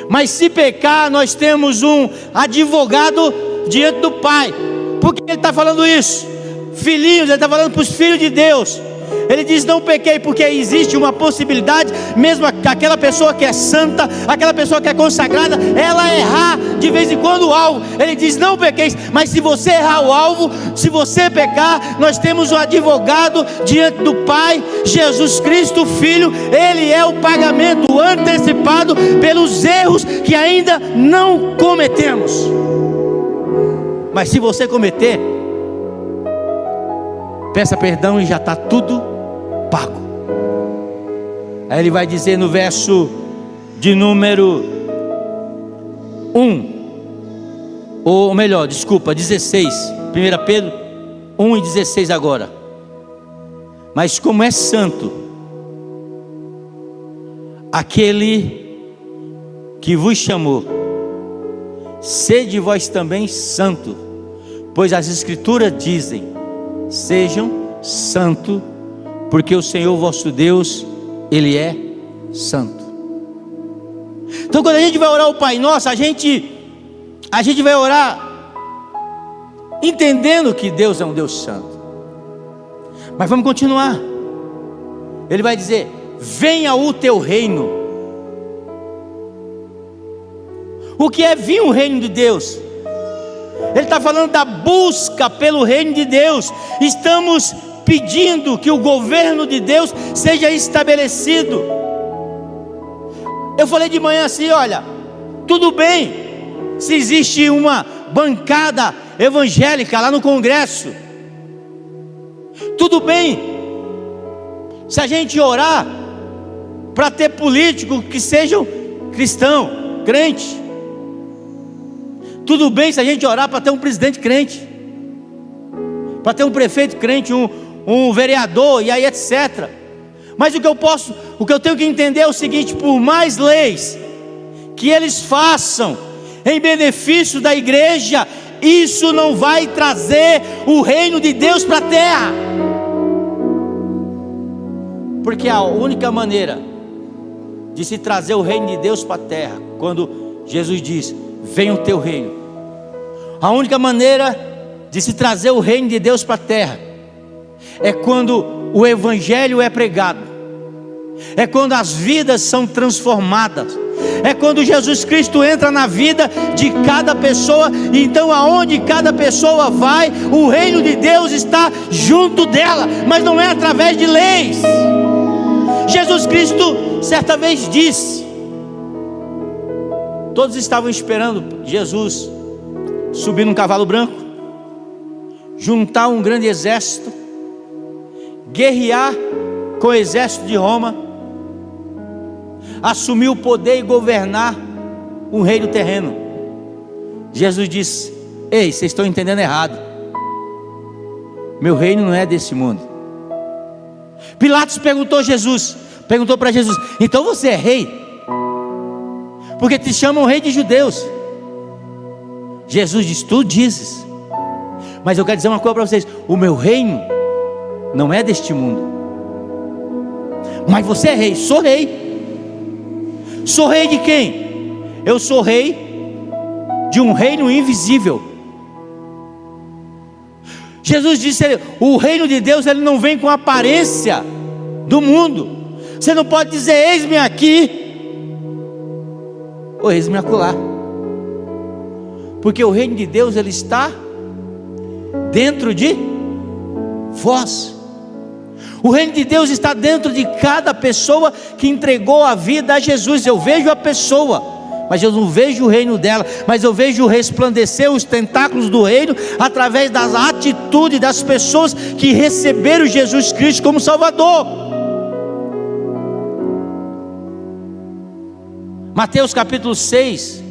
mas se pecar, nós temos um advogado diante do Pai. Por que ele está falando isso? Filhinhos, ele está falando para os filhos de Deus. Ele diz: não pequei, porque existe uma possibilidade, mesmo aquela pessoa que é santa, aquela pessoa que é consagrada, ela errar de vez em quando o alvo. Ele diz: não pequeis, mas se você errar o alvo, se você pecar, nós temos um advogado diante do Pai, Jesus Cristo, Filho. Ele é o pagamento antecipado pelos erros que ainda não cometemos. Mas se você cometer, peça perdão e já está tudo pago. Aí ele vai dizer no verso de número 16, 1 Pedro 1:16 agora. Mas como é santo aquele que vos chamou, sede vós também santo, pois as Escrituras dizem: sejam santos, porque o Senhor vosso Deus, Ele é santo. Então quando a gente vai orar o Pai Nosso, a gente vai orar entendendo que Deus é um Deus santo. Mas vamos continuar. Ele vai dizer: venha o teu reino. O que é vir o reino de Deus? Ele está falando da busca pelo reino de Deus. Estamos pedindo que o governo de Deus seja estabelecido. Eu falei de manhã assim: olha, tudo bem se existe uma bancada evangélica lá no Congresso, tudo bem se a gente orar para ter políticos que sejam cristãos, crentes. Tudo bem se a gente orar para ter um presidente crente, para ter um prefeito crente, um vereador, e aí etc. Mas o que eu tenho que entender é o seguinte: por mais leis que eles façam em benefício da igreja, isso não vai trazer o reino de Deus para a terra. Porque a única maneira de se trazer o reino de Deus para a terra, quando Jesus diz: venha o teu reino, a única maneira de se trazer o reino de Deus para a terra é quando o evangelho é pregado, é quando as vidas são transformadas, é quando Jesus Cristo entra na vida de cada pessoa. Então aonde cada pessoa vai, o reino de Deus está junto dela, mas não é através de leis. Jesus Cristo certa vez disse, todos estavam esperando Jesus subir num cavalo branco, juntar um grande exército, guerrear com o exército de Roma, assumir o poder e governar um reino terreno. Jesus disse: ei, vocês estão entendendo errado, meu reino não é desse mundo. Pilatos perguntou para Jesus: então você é rei? Porque te chamam rei de judeus. Jesus disse: tu dizes. Mas eu quero dizer uma coisa para vocês: o meu reino não é deste mundo. Mas você é rei. Sou rei. Sou rei de quem? Eu sou rei de um reino invisível. Jesus disse: o reino de Deus, ele não vem com a aparência do mundo. Você não pode dizer: eis-me aqui, ou eis-me acolá. Porque o reino de Deus, ele está dentro de vós. O reino de Deus está dentro de cada pessoa que entregou a vida a Jesus. Eu vejo a pessoa, mas eu não vejo o reino dela, mas eu vejo resplandecer os tentáculos do reino através das atitudes das pessoas que receberam Jesus Cristo como Salvador. Mateus capítulo 6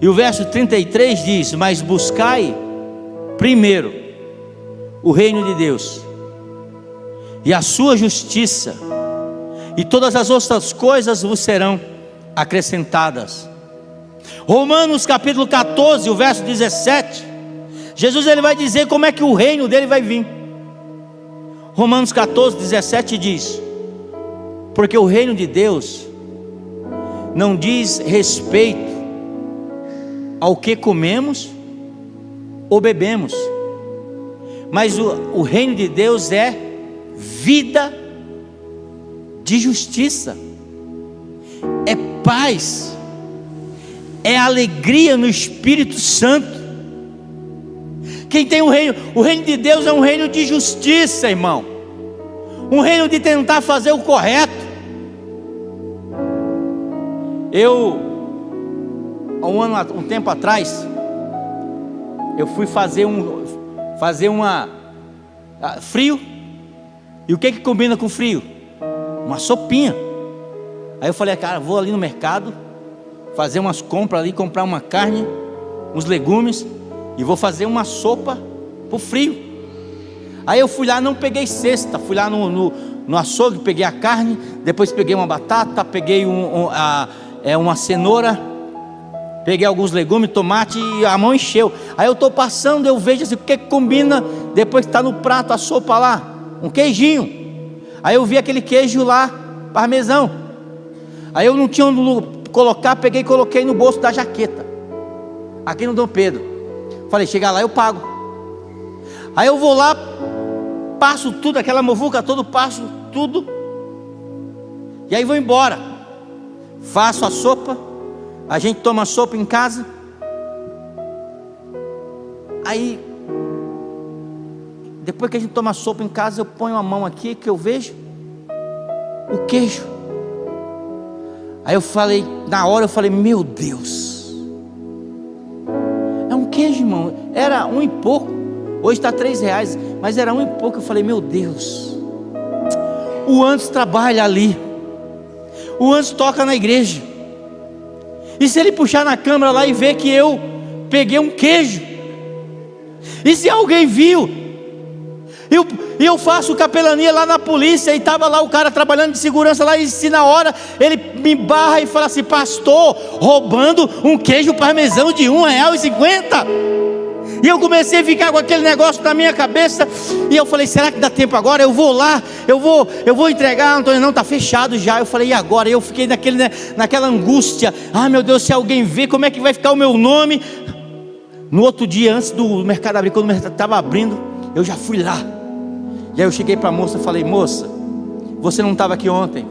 e o verso 33 diz: mas buscai primeiro o reino de Deus e a sua justiça, e todas as outras coisas vos serão acrescentadas. Romanos capítulo 14, o verso 17, Jesus ele vai dizer como é que o reino dele vai vir. Romanos 14, 17 diz: porque o reino de Deus não diz respeito ao que comemos ou bebemos, mas o reino de Deus é vida de justiça, é paz, é alegria no Espírito Santo. Quem tem o reino de Deus é um reino de justiça, irmão, um reino de tentar fazer o correto. Eu, há um tempo atrás, eu fui fazer frio. E o que combina com frio? Uma sopinha. Aí eu falei: cara, vou ali no mercado fazer umas compras ali, comprar uma carne, uns legumes, e vou fazer uma sopa pro frio. Aí eu fui lá, não peguei cesta, fui lá no açougue, peguei a carne, depois peguei uma batata, peguei uma cenoura, peguei alguns legumes, tomate, e a mão encheu. Aí eu estou passando, eu vejo assim, o que combina depois que está no prato a sopa lá? Um queijinho. Aí eu vi aquele queijo lá, parmesão. Aí eu não tinha onde colocar, peguei e coloquei no bolso da jaqueta, aqui no Dom Pedro. Falei: chegar lá eu pago. Aí eu vou lá, passo tudo, aquela muvuca toda, passo tudo, e aí vou embora. Faço a sopa, a gente toma sopa em casa. Aí, depois que a gente toma sopa em casa, eu ponho a mão aqui, que eu vejo o queijo. Aí eu falei, na hora eu falei, meu Deus, é um queijo, irmão. Era um e pouco, hoje está R$3, mas era um e pouco. Eu falei, meu Deus, o Anderson trabalha ali, o Anderson toca na igreja, e se ele puxar na câmera lá e ver que eu peguei um queijo, e se alguém viu, eu faço capelania lá na polícia, e estava lá o cara trabalhando de segurança lá, e se na hora ele me barra e fala assim, pastor, roubando um queijo parmesão de R$1,50, e eu comecei a ficar com aquele negócio na minha cabeça, e eu falei, será que dá tempo agora? Eu vou lá, eu vou entregar. Antônio, não, está fechado já. Eu falei, e agora? Eu fiquei naquela angústia, meu Deus, se alguém ver, como é que vai ficar o meu nome? No outro dia, antes do mercado abrir, quando o mercado estava abrindo, eu já fui lá. E aí eu cheguei para a moça e falei, moça, você não estava aqui ontem,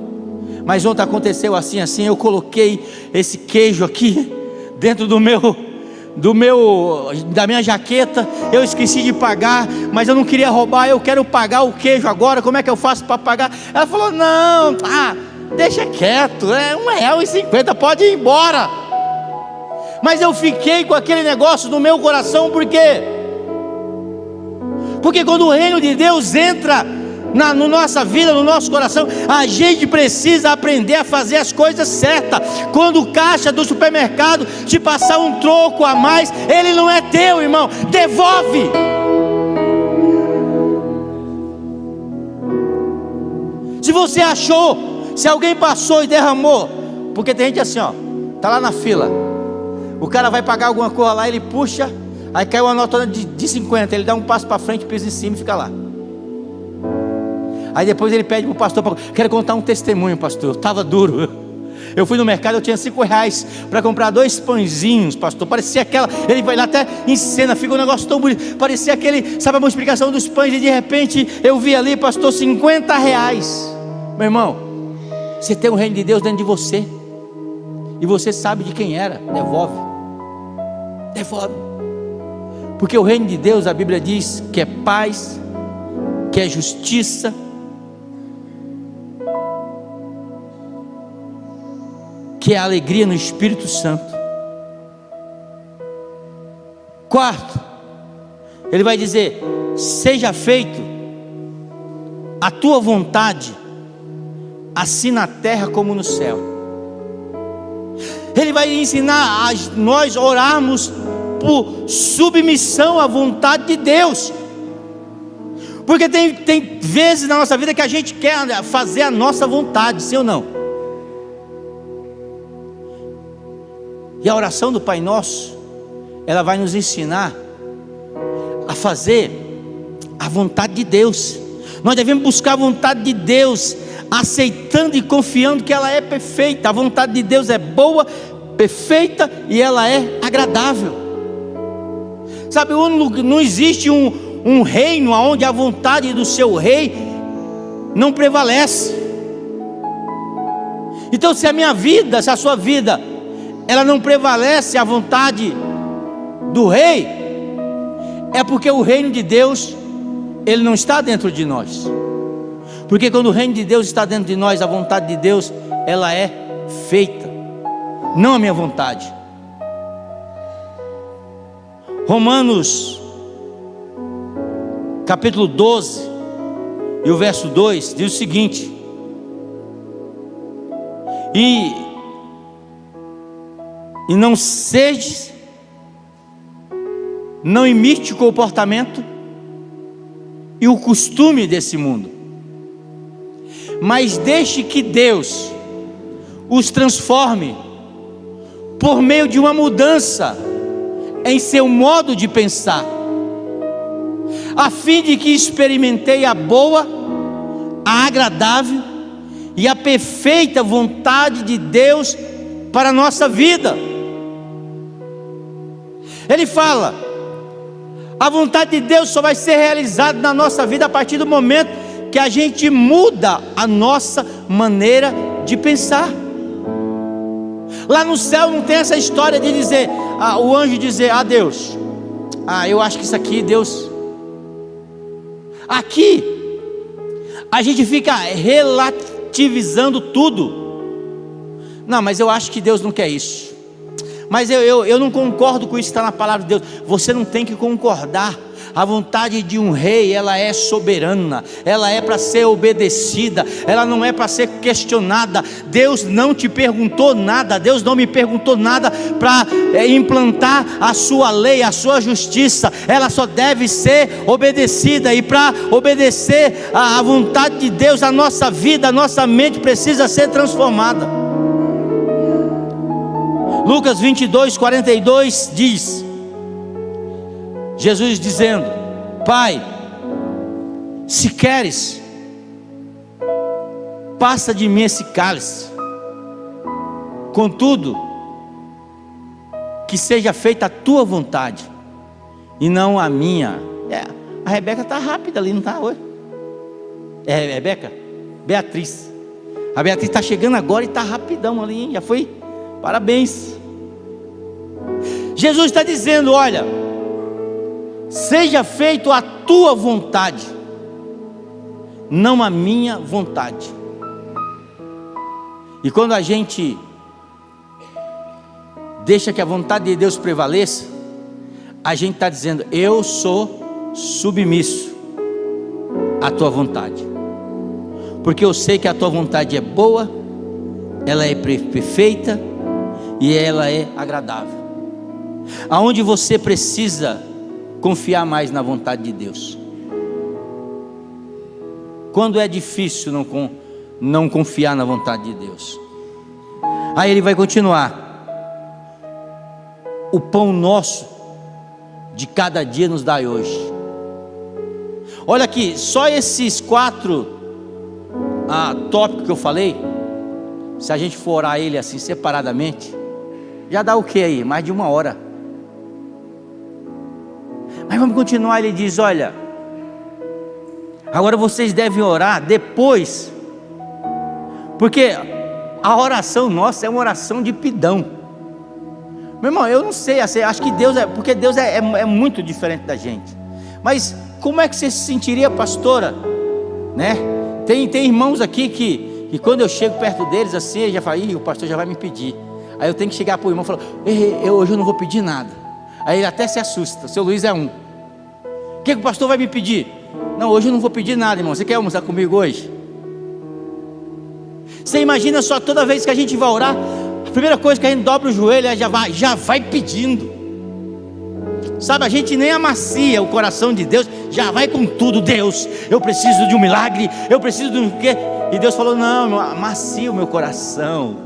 mas ontem aconteceu assim, assim, eu coloquei esse queijo aqui dentro da minha jaqueta, eu esqueci de pagar, mas eu não queria roubar, eu quero pagar o queijo agora, como é que eu faço para pagar? Ela falou, não, deixa quieto, é R$1,50, pode ir embora. Mas eu fiquei com aquele negócio no meu coração, por quê? Porque quando o reino de Deus entra na nossa vida, no nosso coração, a gente precisa aprender a fazer as coisas certas. Quando o caixa do supermercado te passar um troco a mais, ele não é teu, irmão, devolve. Se você achou, se alguém passou e derramou, porque tem gente assim, tá lá na fila, o cara vai pagar alguma coisa lá, ele puxa, aí cai uma nota de 50, ele dá um passo para frente, pisa em cima e fica lá. Aí depois ele pede para o pastor, quero contar um testemunho, pastor, eu estava duro, eu fui no mercado, eu tinha R$5 para comprar 2 pãezinhos, pastor, parecia aquela, ele vai lá até em cena, fica um negócio tão bonito, parecia aquele, sabe a multiplicação dos pães, e de repente eu vi ali, pastor, R$50, meu irmão, você tem o reino de Deus dentro de você, e você sabe de quem era, devolve, porque o reino de Deus, a Bíblia diz que é paz, que é justiça, que é alegria no Espírito Santo. Quarto, ele vai dizer, seja feito a tua vontade, assim na terra como no céu. Ele vai ensinar a nós orarmos por submissão à vontade de Deus, porque tem vezes na nossa vida que a gente quer fazer a nossa vontade, sim ou não? E a oração do Pai Nosso, ela vai nos ensinar a fazer a vontade de Deus. Nós devemos buscar a vontade de Deus, aceitando e confiando que ela é perfeita. A vontade de Deus é boa, perfeita e ela é agradável. Sabe, não existe um reino onde a vontade do seu rei não prevalece. Então, se a minha vida, se a sua vida, ela não prevalece a vontade do rei, é porque o reino de Deus, ele não está dentro de nós. Porque quando o reino de Deus está dentro de nós, a vontade de Deus, ela é feita, não a minha vontade. Romanos capítulo 12 e o verso 2 diz o seguinte: e não sejas, não imite o comportamento e o costume desse mundo, mas deixe que Deus os transforme por meio de uma mudança em seu modo de pensar, a fim de que experimentei a boa, a agradável e a perfeita vontade de Deus para a nossa vida. Ele fala: A vontade de Deus só vai ser realizada na nossa vida a partir do momento que a gente muda a nossa maneira de pensar. Lá no céu não tem essa história de dizer, o anjo dizer, Deus, eu acho que isso aqui, Deus. Aqui, a gente fica relativizando tudo. Não, mas eu acho que Deus não quer isso. Mas eu não concordo com isso que está na palavra de Deus. Você não tem que concordar. A vontade de um rei, ela é soberana, ela é para ser obedecida, ela não é para ser questionada. Deus não te perguntou nada, Deus não me perguntou nada para implantar a sua lei, a sua justiça. Ela só deve ser obedecida, e para obedecer a vontade de Deus, a nossa vida, a nossa mente precisa ser transformada. Lucas 22:42 diz, Jesus dizendo, Pai, se queres, passa de mim esse cálice, contudo, que seja feita a tua vontade, e não a minha. A Rebeca está rápida ali, não está hoje? Rebeca? Beatriz. A Beatriz está chegando agora e está rapidão ali, hein? Já foi? Parabéns. Jesus está dizendo, olha, seja feito a tua vontade, não a minha vontade. E quando a gente deixa que a vontade de Deus prevaleça, a gente está dizendo, eu sou submisso à tua vontade, porque eu sei que a tua vontade é boa, ela é perfeita e ela é agradável. Aonde você precisa confiar mais na vontade de Deus? Quando é difícil não confiar na vontade de Deus? Aí ele vai continuar: o pão nosso de cada dia nos dai hoje. Olha aqui, só esses 4 tópicos que eu falei, se a gente for orar ele assim separadamente, já dá o que aí? Mais de 1 hora. Mas vamos continuar. Ele diz, olha, agora vocês devem orar depois, porque a oração nossa é uma oração de pidão. Meu irmão, eu não sei, acho que Deus porque Deus é muito diferente da gente. Mas como é que você se sentiria, pastora? Né? Tem irmãos aqui que quando eu chego perto deles assim, ele já fala, o pastor já vai me pedir. Aí eu tenho que chegar para o irmão e falar, hoje eu não vou pedir nada. Aí ele até se assusta. Seu Luiz é um. O que o pastor vai me pedir? Não, hoje eu não vou pedir nada, irmão. Você quer almoçar comigo hoje? Você imagina só, toda vez que a gente vai orar, a primeira coisa que a gente dobra o joelho é já vai pedindo. Sabe, a gente nem amacia o coração de Deus, já vai com tudo. Deus, eu preciso de um milagre, eu preciso de um quê? E Deus falou, não, amacia o meu coração.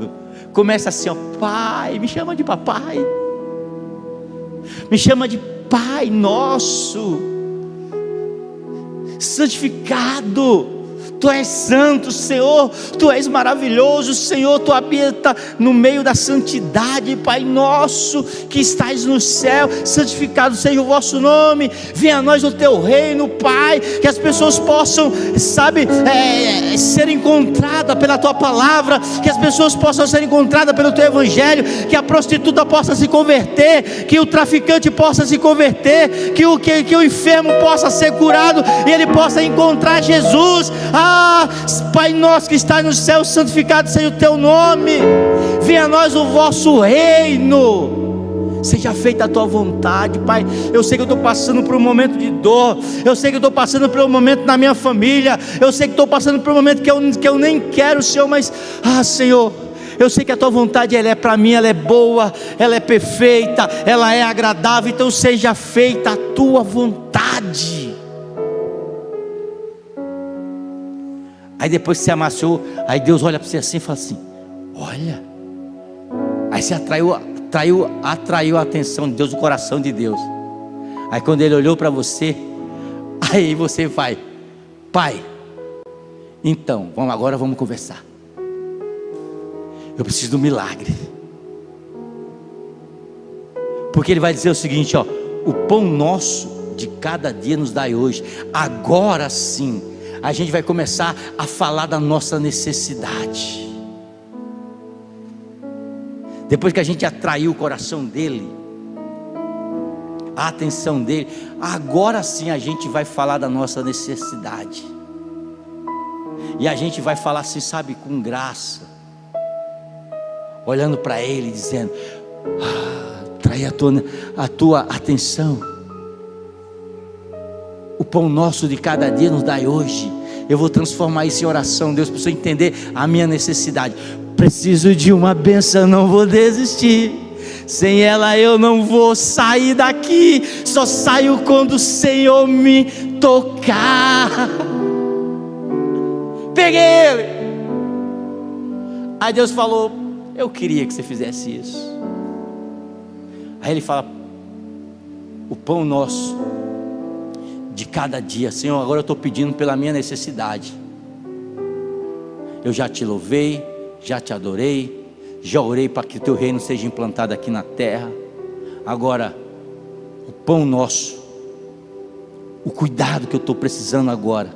Começa assim, ó, Pai, me chama de papai, me chama de Pai nosso, santificado. Tu és santo, Senhor, Tu és maravilhoso, Senhor, Tu habita no meio da santidade. Pai nosso que estás no céu, santificado seja o vosso nome, venha a nós o Teu reino, Pai, que as pessoas possam, ser encontradas pela Tua palavra, que as pessoas possam ser encontradas pelo Teu evangelho, que a prostituta possa se converter, que o traficante possa se converter, que o enfermo possa ser curado e ele possa encontrar Jesus. Pai nosso que está no céu, santificado seja o Teu nome, venha a nós o vosso reino, seja feita a Tua vontade. Pai, eu sei que eu estou passando por um momento de dor, eu sei que eu estou passando por um momento na minha família, eu sei que estou passando por um momento que eu nem quero, Senhor, mas, Senhor, eu sei que a Tua vontade, ela é para mim, ela é boa, ela é perfeita, ela é agradável, então seja feita a Tua vontade. Aí depois que você amassou, aí Deus olha para você assim e fala assim, olha, aí você atraiu a atenção de Deus, o coração de Deus. Aí quando Ele olhou para você, aí você vai, Pai, então, agora vamos conversar, eu preciso de um milagre. Porque Ele vai dizer o seguinte, ó, o pão nosso de cada dia nos dai hoje. Agora sim, a gente vai começar a falar da nossa necessidade. Depois que a gente atraiu o coração dele, a atenção dele, agora sim a gente vai falar da nossa necessidade. E a gente vai falar assim, sabe, com graça, olhando para ele, dizendo: trai a tua atenção. O pão nosso de cada dia nos dai hoje. Eu vou transformar isso em oração, Deus, para você entender a minha necessidade. Preciso de uma bênção, não vou desistir. Sem ela eu não vou sair daqui. Só saio quando o Senhor me tocar. Peguei ele. Aí Deus falou: eu queria que você fizesse isso. Aí ele fala: o pão nosso de cada dia, Senhor, agora eu estou pedindo pela minha necessidade. Eu já te louvei, já te adorei, já orei para que o teu reino seja implantado aqui na terra. Agora, o pão nosso, o cuidado que eu estou precisando agora,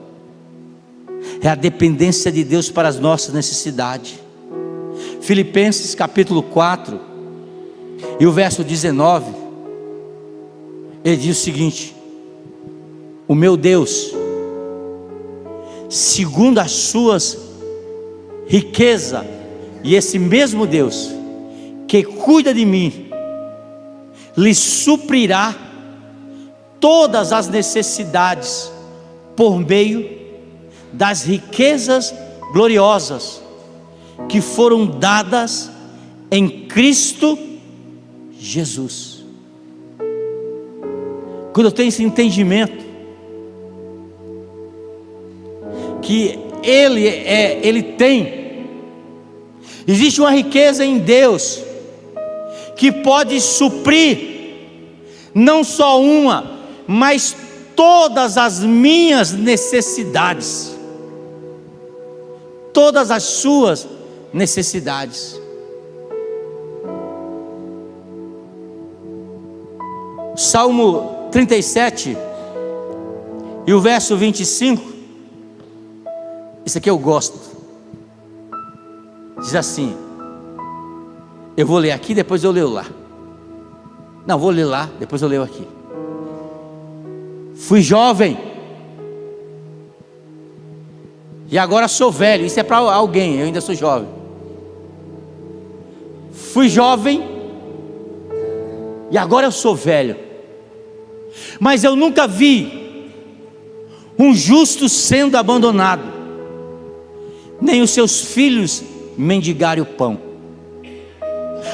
é a dependência de Deus para as nossas necessidades. Filipenses capítulo 4 e o verso 19, ele diz o seguinte: o meu Deus, segundo as suas riquezas, e esse mesmo Deus que cuida de mim, lhe suprirá todas as necessidades por meio das riquezas gloriosas que foram dadas em Cristo Jesus. Quando eu tenho esse entendimento que Ele tem, existe uma riqueza em Deus que pode suprir não só uma, mas todas as minhas necessidades, todas as suas necessidades. Salmo 37 e o verso 25, isso aqui eu gosto. Diz assim, eu vou ler aqui, depois eu leio lá. Não, vou ler lá, depois eu leio aqui. Fui jovem e agora sou velho. Isso é para alguém, eu ainda sou jovem. Fui jovem e agora eu sou velho, mas eu nunca vi um justo sendo abandonado, nem os seus filhos mendigarem o pão.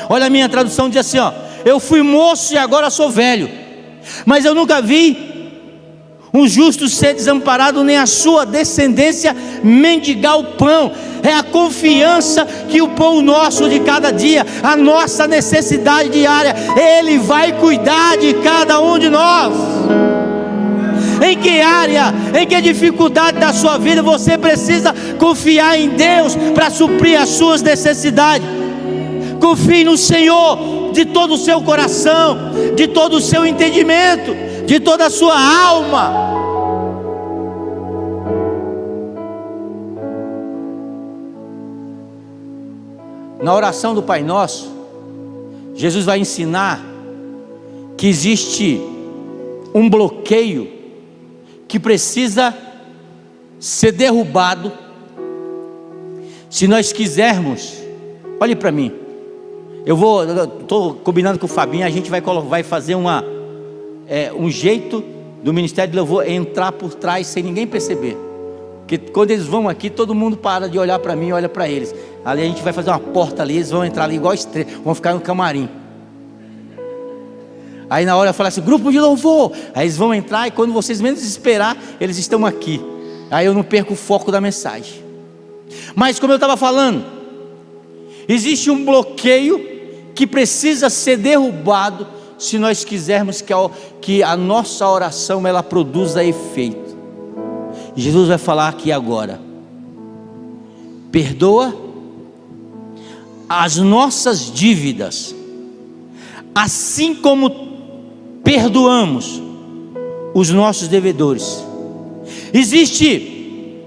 Olha a minha tradução, diz assim, ó: eu fui moço e agora sou velho, mas eu nunca vi um justo ser desamparado, nem a sua descendência mendigar o pão. É a confiança que o pão nosso de cada dia, a nossa necessidade diária, Ele vai cuidar de cada um de nós. Em que área, em que dificuldade da sua vida você precisa confiar em Deus para suprir as suas necessidades? Confie no Senhor de todo o seu coração, de todo o seu entendimento, de toda a sua alma. Na oração do Pai Nosso, Jesus vai ensinar que existe um bloqueio que precisa ser derrubado se nós quisermos. Olhe para mim, eu estou combinando com o Fabinho, a gente vai fazer um jeito do Ministério de Louvor entrar por trás sem ninguém perceber, porque quando eles vão aqui, todo mundo para de olhar para mim e olha para eles. Ali a gente vai fazer uma porta ali, eles vão entrar ali igual estrela, vão ficar no camarim. Aí na hora eu falo assim, grupo de louvor, aí eles vão entrar e quando vocês menos esperar, eles estão aqui. Aí eu não perco o foco da mensagem. Mas como eu estava falando, existe um bloqueio que precisa ser derrubado se nós quisermos que a nossa oração ela produza efeito. Jesus vai falar aqui agora: perdoa as nossas dívidas, assim como perdoamos os nossos devedores. Existe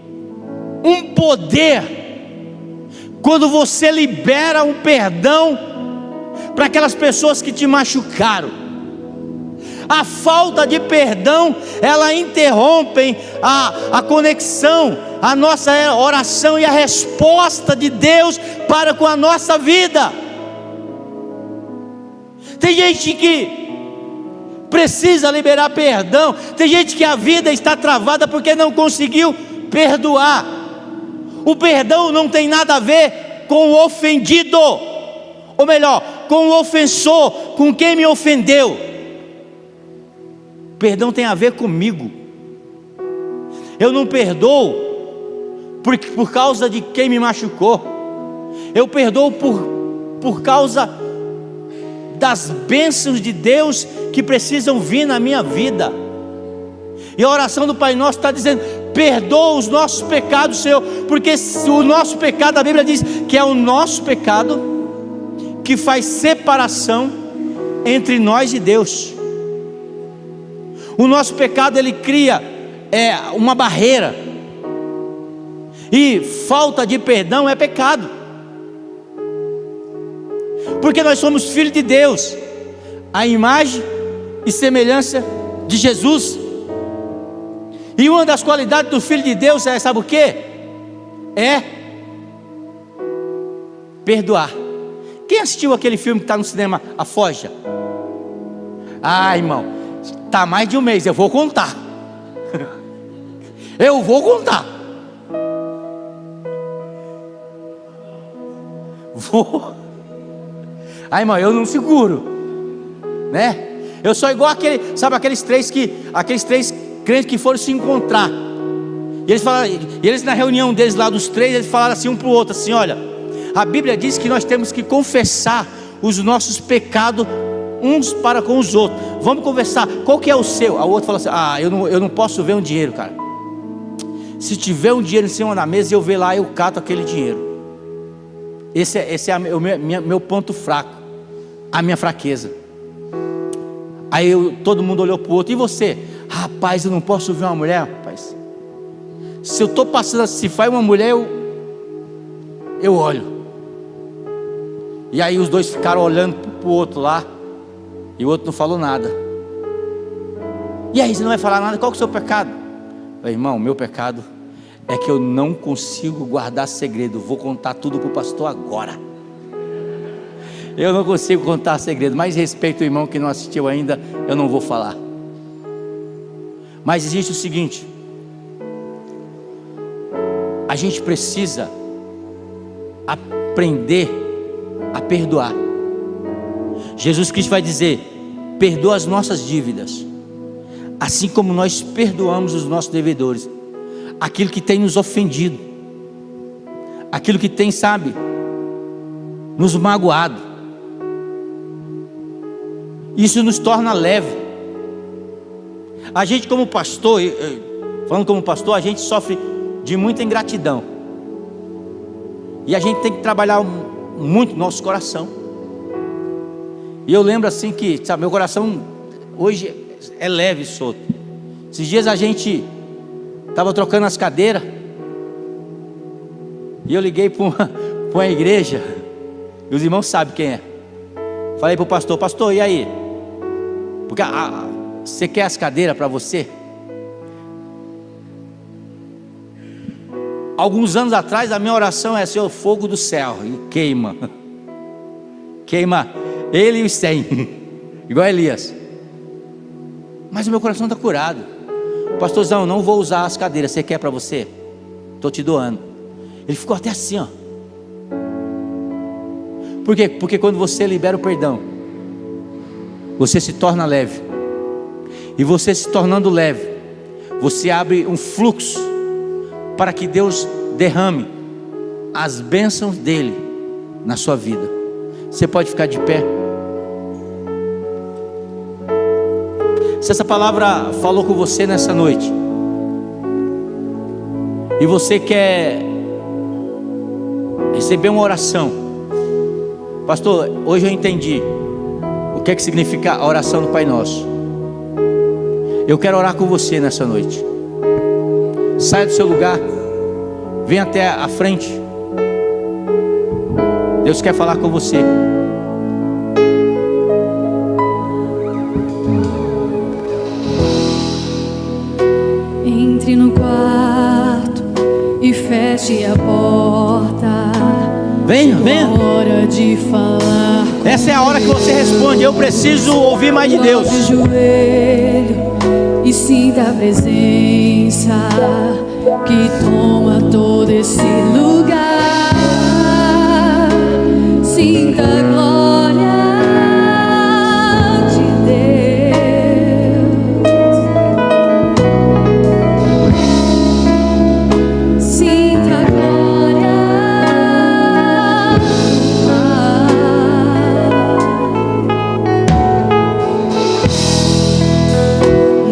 um poder quando você libera um perdão para aquelas pessoas que te machucaram. A falta de perdão, ela interrompe a conexão, a nossa oração e a resposta de Deus para com a nossa vida. Tem gente que precisa liberar perdão, tem gente que a vida está travada porque não conseguiu perdoar. O perdão não tem nada a ver com o ofendido, ou melhor, com o ofensor, com quem me ofendeu. Perdão tem a ver comigo. Eu não perdoo por causa de quem me machucou. Eu perdoo por causa das bênçãos de Deus que precisam vir na minha vida. E a oração do Pai Nosso está dizendo: perdoa os nossos pecados, Senhor, porque o nosso pecado, a Bíblia diz que é o nosso pecado que faz separação entre nós e Deus. O nosso pecado, ele cria uma barreira, e falta de perdão é pecado, porque nós somos filhos de Deus, a imagem e semelhança de Jesus. E uma das qualidades do filho de Deus é, sabe o que? É perdoar. Quem assistiu aquele filme que está no cinema, A Forja? Ah, irmão, está mais de um mês, eu vou contar. Eu vou contar. Vou. Ah, irmão, eu não seguro, né? Eu sou igual aqueles três crentes que foram se encontrar. E eles na reunião deles lá, dos três, eles falaram assim um para o outro, assim: olha, a Bíblia diz que nós temos que confessar os nossos pecados uns para com os outros. Vamos conversar, qual que é o seu? O outro falou assim: eu não posso ver um dinheiro, cara. Se tiver um dinheiro em cima da mesa, eu ver lá, eu cato aquele dinheiro. Esse é o meu ponto fraco, a minha fraqueza. Aí todo mundo olhou para o outro: e você? Rapaz, eu não posso ver uma mulher, rapaz. Se eu estou passando, se faz uma mulher, eu olho. E aí os dois ficaram olhando para o outro lá, e o outro não falou nada. E aí, você não vai falar nada? Qual que é o seu pecado? Eu falei: irmão, meu pecado é que eu não consigo guardar segredo. Vou contar tudo para o pastor agora. Eu não consigo contar segredo, mas respeito o irmão que não assistiu ainda, eu não vou falar. Mas existe o seguinte: a gente precisa aprender a perdoar. Jesus Cristo vai dizer: perdoa as nossas dívidas, assim como nós perdoamos os nossos devedores. Aquilo que tem nos ofendido, aquilo que tem, sabe, nos magoado. Isso nos torna leve. A gente, como pastor, falando como pastor, a gente sofre de muita ingratidão, e a gente tem que trabalhar muito nosso coração. E eu lembro assim que, sabe, meu coração hoje é leve e solto. Esses dias a gente estava trocando as cadeiras, e eu liguei para uma igreja, e os irmãos sabem quem é. Falei para o pastor: pastor, e aí? Porque você quer as cadeiras para você? Alguns anos atrás a minha oração é: Senhor, fogo do céu, e queima ele e os 100, igual Elias. Mas o meu coração está curado. Pastorzão, não vou usar as cadeiras, você quer para você? Estou te doando. Ele ficou até assim, ó. Por quê? Porque quando você libera o perdão, você se torna leve. E você se tornando leve, você abre um fluxo para que Deus derrame as bênçãos dele na sua vida. Você pode ficar de pé. Se essa palavra falou com você nessa noite, e você quer receber uma oração: pastor, hoje eu entendi o que é que significa a oração do Pai Nosso. Eu quero orar com você nessa noite. Saia do seu lugar, venha até a frente. Deus quer falar com você. Entre no quarto e feche a porta. Venha, venha. Hora de falar. Essa é a hora que você responde: eu preciso ouvir mais de Deus. De joelho e sinta a presença que toma todo esse lugar. Sinta a glória de Deus. Sinta a glória do Pai.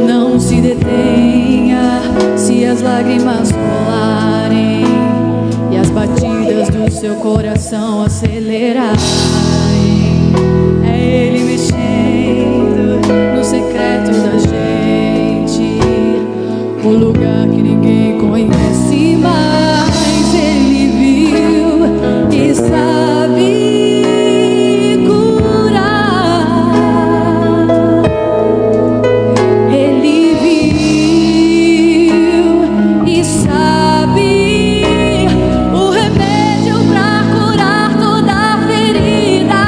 Não se detenha se as lágrimas rolarem e as batidas do seu coração acelerarem. É Ele mexendo no secreto da gente, o lugar que ninguém conhece, mas Ele viu e sabe curar. Ele viu e sabe o remédio pra curar toda ferida.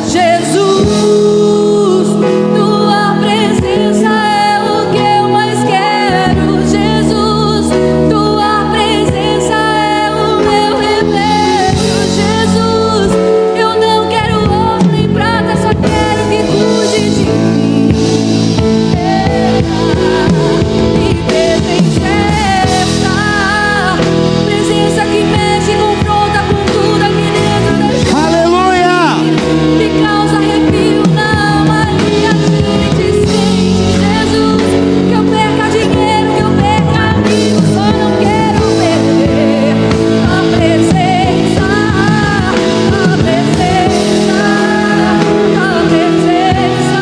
Jesus, tua presença é o que eu mais quero. Jesus, tua presença é o meu remédio. Jesus, eu não quero ouro nem prata, só quero que cuide de mim. Presença que mexe e confronta com tudo aqui dentro da gente, Aleluia! que causa arrepio na alma e a gente sente. Jesus, que eu perca dinheiro, que eu perca amigo, só não quero perder a presença, a presença, a presença,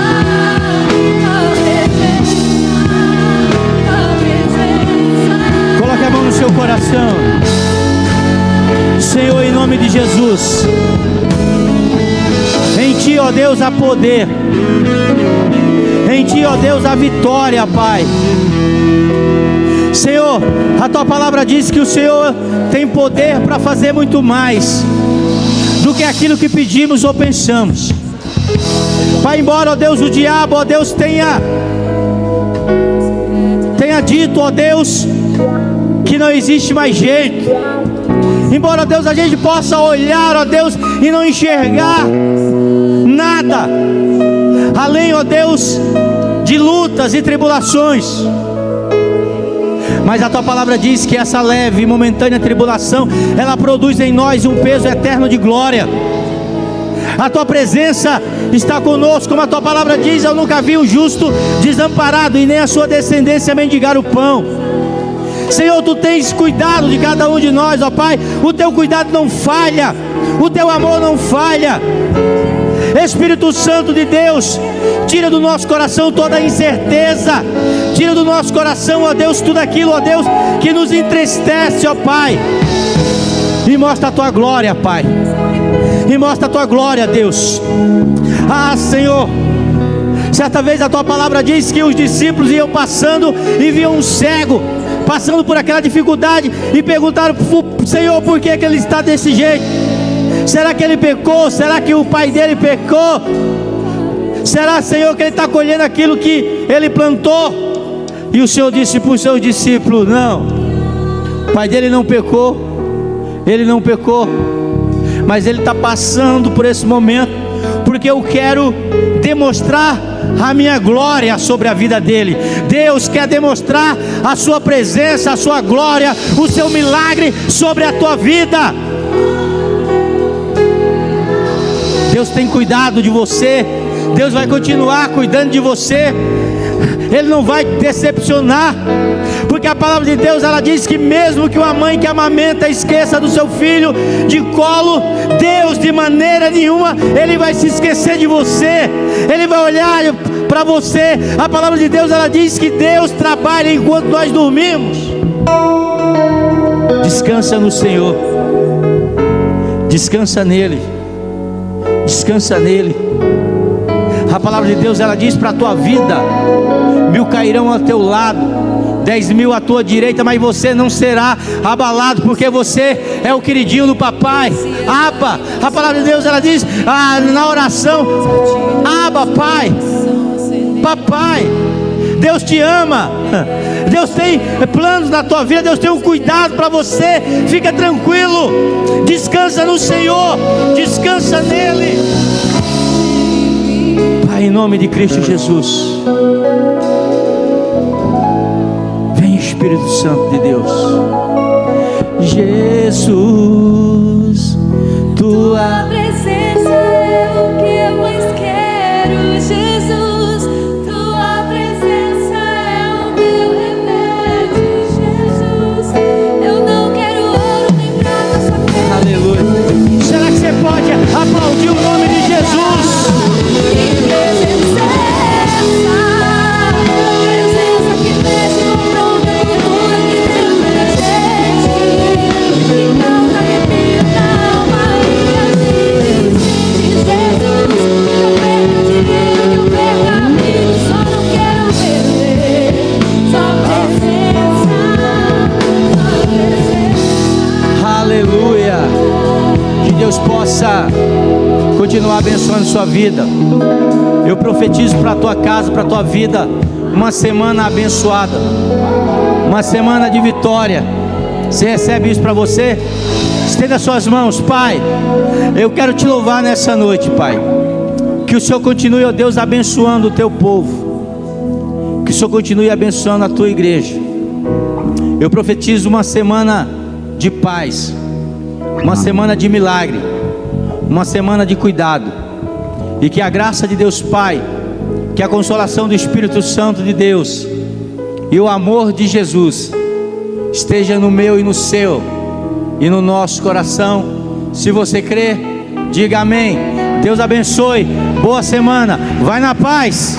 a presença. Coloque a mão no seu coração. Senhor, em nome de Jesus, em Ti, ó Deus, há poder. Em Ti, ó Deus, há vitória, Pai. Senhor, a Tua palavra diz que o Senhor tem poder para fazer muito mais do que aquilo que pedimos ou pensamos. Pai, embora, ó Deus, o diabo, ó Deus, tenha dito, ó Deus, que não existe mais jeito. Embora, Deus, a gente possa olhar, ó Deus, e não enxergar nada além, ó Deus, de lutas e tribulações. Mas a Tua palavra diz que essa leve e momentânea tribulação, ela produz em nós um peso eterno de glória. A Tua presença está conosco, como a Tua palavra diz: eu nunca vi o justo desamparado e nem a sua descendência mendigar o pão. Senhor, Tu tens cuidado de cada um de nós, ó Pai. O Teu cuidado não falha, o Teu amor não falha. Espírito Santo de Deus, tira do nosso coração toda a incerteza, tira do nosso coração, ó Deus, tudo aquilo, ó Deus, que nos entristece, ó Pai, e mostra a Tua glória, Pai, e mostra a Tua glória, Deus. Ah, Senhor, certa vez a Tua palavra diz que os discípulos iam passando e viam um cego passando por aquela dificuldade e perguntaram: Senhor, por que que ele está desse jeito? Será que ele pecou? Será que o pai dele pecou? Será, Senhor, que ele está colhendo aquilo que ele plantou? E o Senhor disse para os seus discípulos: não, o pai dele não pecou, ele não pecou, mas ele está passando por esse momento porque eu quero demonstrar a minha glória sobre a vida dele. Deus quer demonstrar a sua presença, a sua glória, o seu milagre sobre a tua vida. Deus tem cuidado de você, Deus vai continuar cuidando de você, Ele não vai te decepcionar. porque a palavra de Deus, ela diz que mesmo que uma mãe que amamenta esqueça do seu filho de colo, Deus de maneira nenhuma Ele vai se esquecer de você. Ele vai olhar para você. A palavra de Deus, ela diz que Deus trabalha enquanto nós dormimos. Descansa no Senhor, descansa nele, descansa nele. A palavra de Deus, ela diz para a tua vida: 1000 cairão ao teu lado, 10.000 à tua direita, mas você não será abalado, porque você é o queridinho do papai. Abba, a palavra de Deus, ela diz na oração: Abba, pai, papai. Deus te ama, Deus tem planos na tua vida, Deus tem um cuidado para você. Fica tranquilo, descansa no Senhor, descansa nele. Pai, em nome de Cristo Jesus, vem Espírito Santo de Deus. Jesus, tua presença é o que eu mais quero. Jesus, tua presença é o meu remédio. Jesus, eu não quero ouro nem prata, só quero. Aleluia. Será que você pode aplaudir o nome de Jesus? Que presença é essa? Presença que mexe com pronta cultura, que Deus presente, que causa arrepio na alma e a gente. Jesus, que eu perca dinheiro, que eu perca amigos, só não quero perder. Só presença, só presença. Aleluia. Que Deus possa continuar abençoando sua vida. Eu profetizo para a tua casa, para a tua vida, uma semana abençoada, uma semana de vitória. Você recebe isso para você? Estenda suas mãos. Pai, eu quero te louvar nessa noite, Pai. Que o Senhor continue, ó Deus, abençoando o teu povo. Que o Senhor continue abençoando a tua igreja. Eu profetizo uma semana de paz, uma semana de milagre, uma semana de cuidado. E que a graça de Deus Pai, que a consolação do Espírito Santo de Deus e o amor de Jesus esteja no meu e no seu e no nosso coração. Se você crê, diga amém. Deus abençoe, boa semana, vai na paz.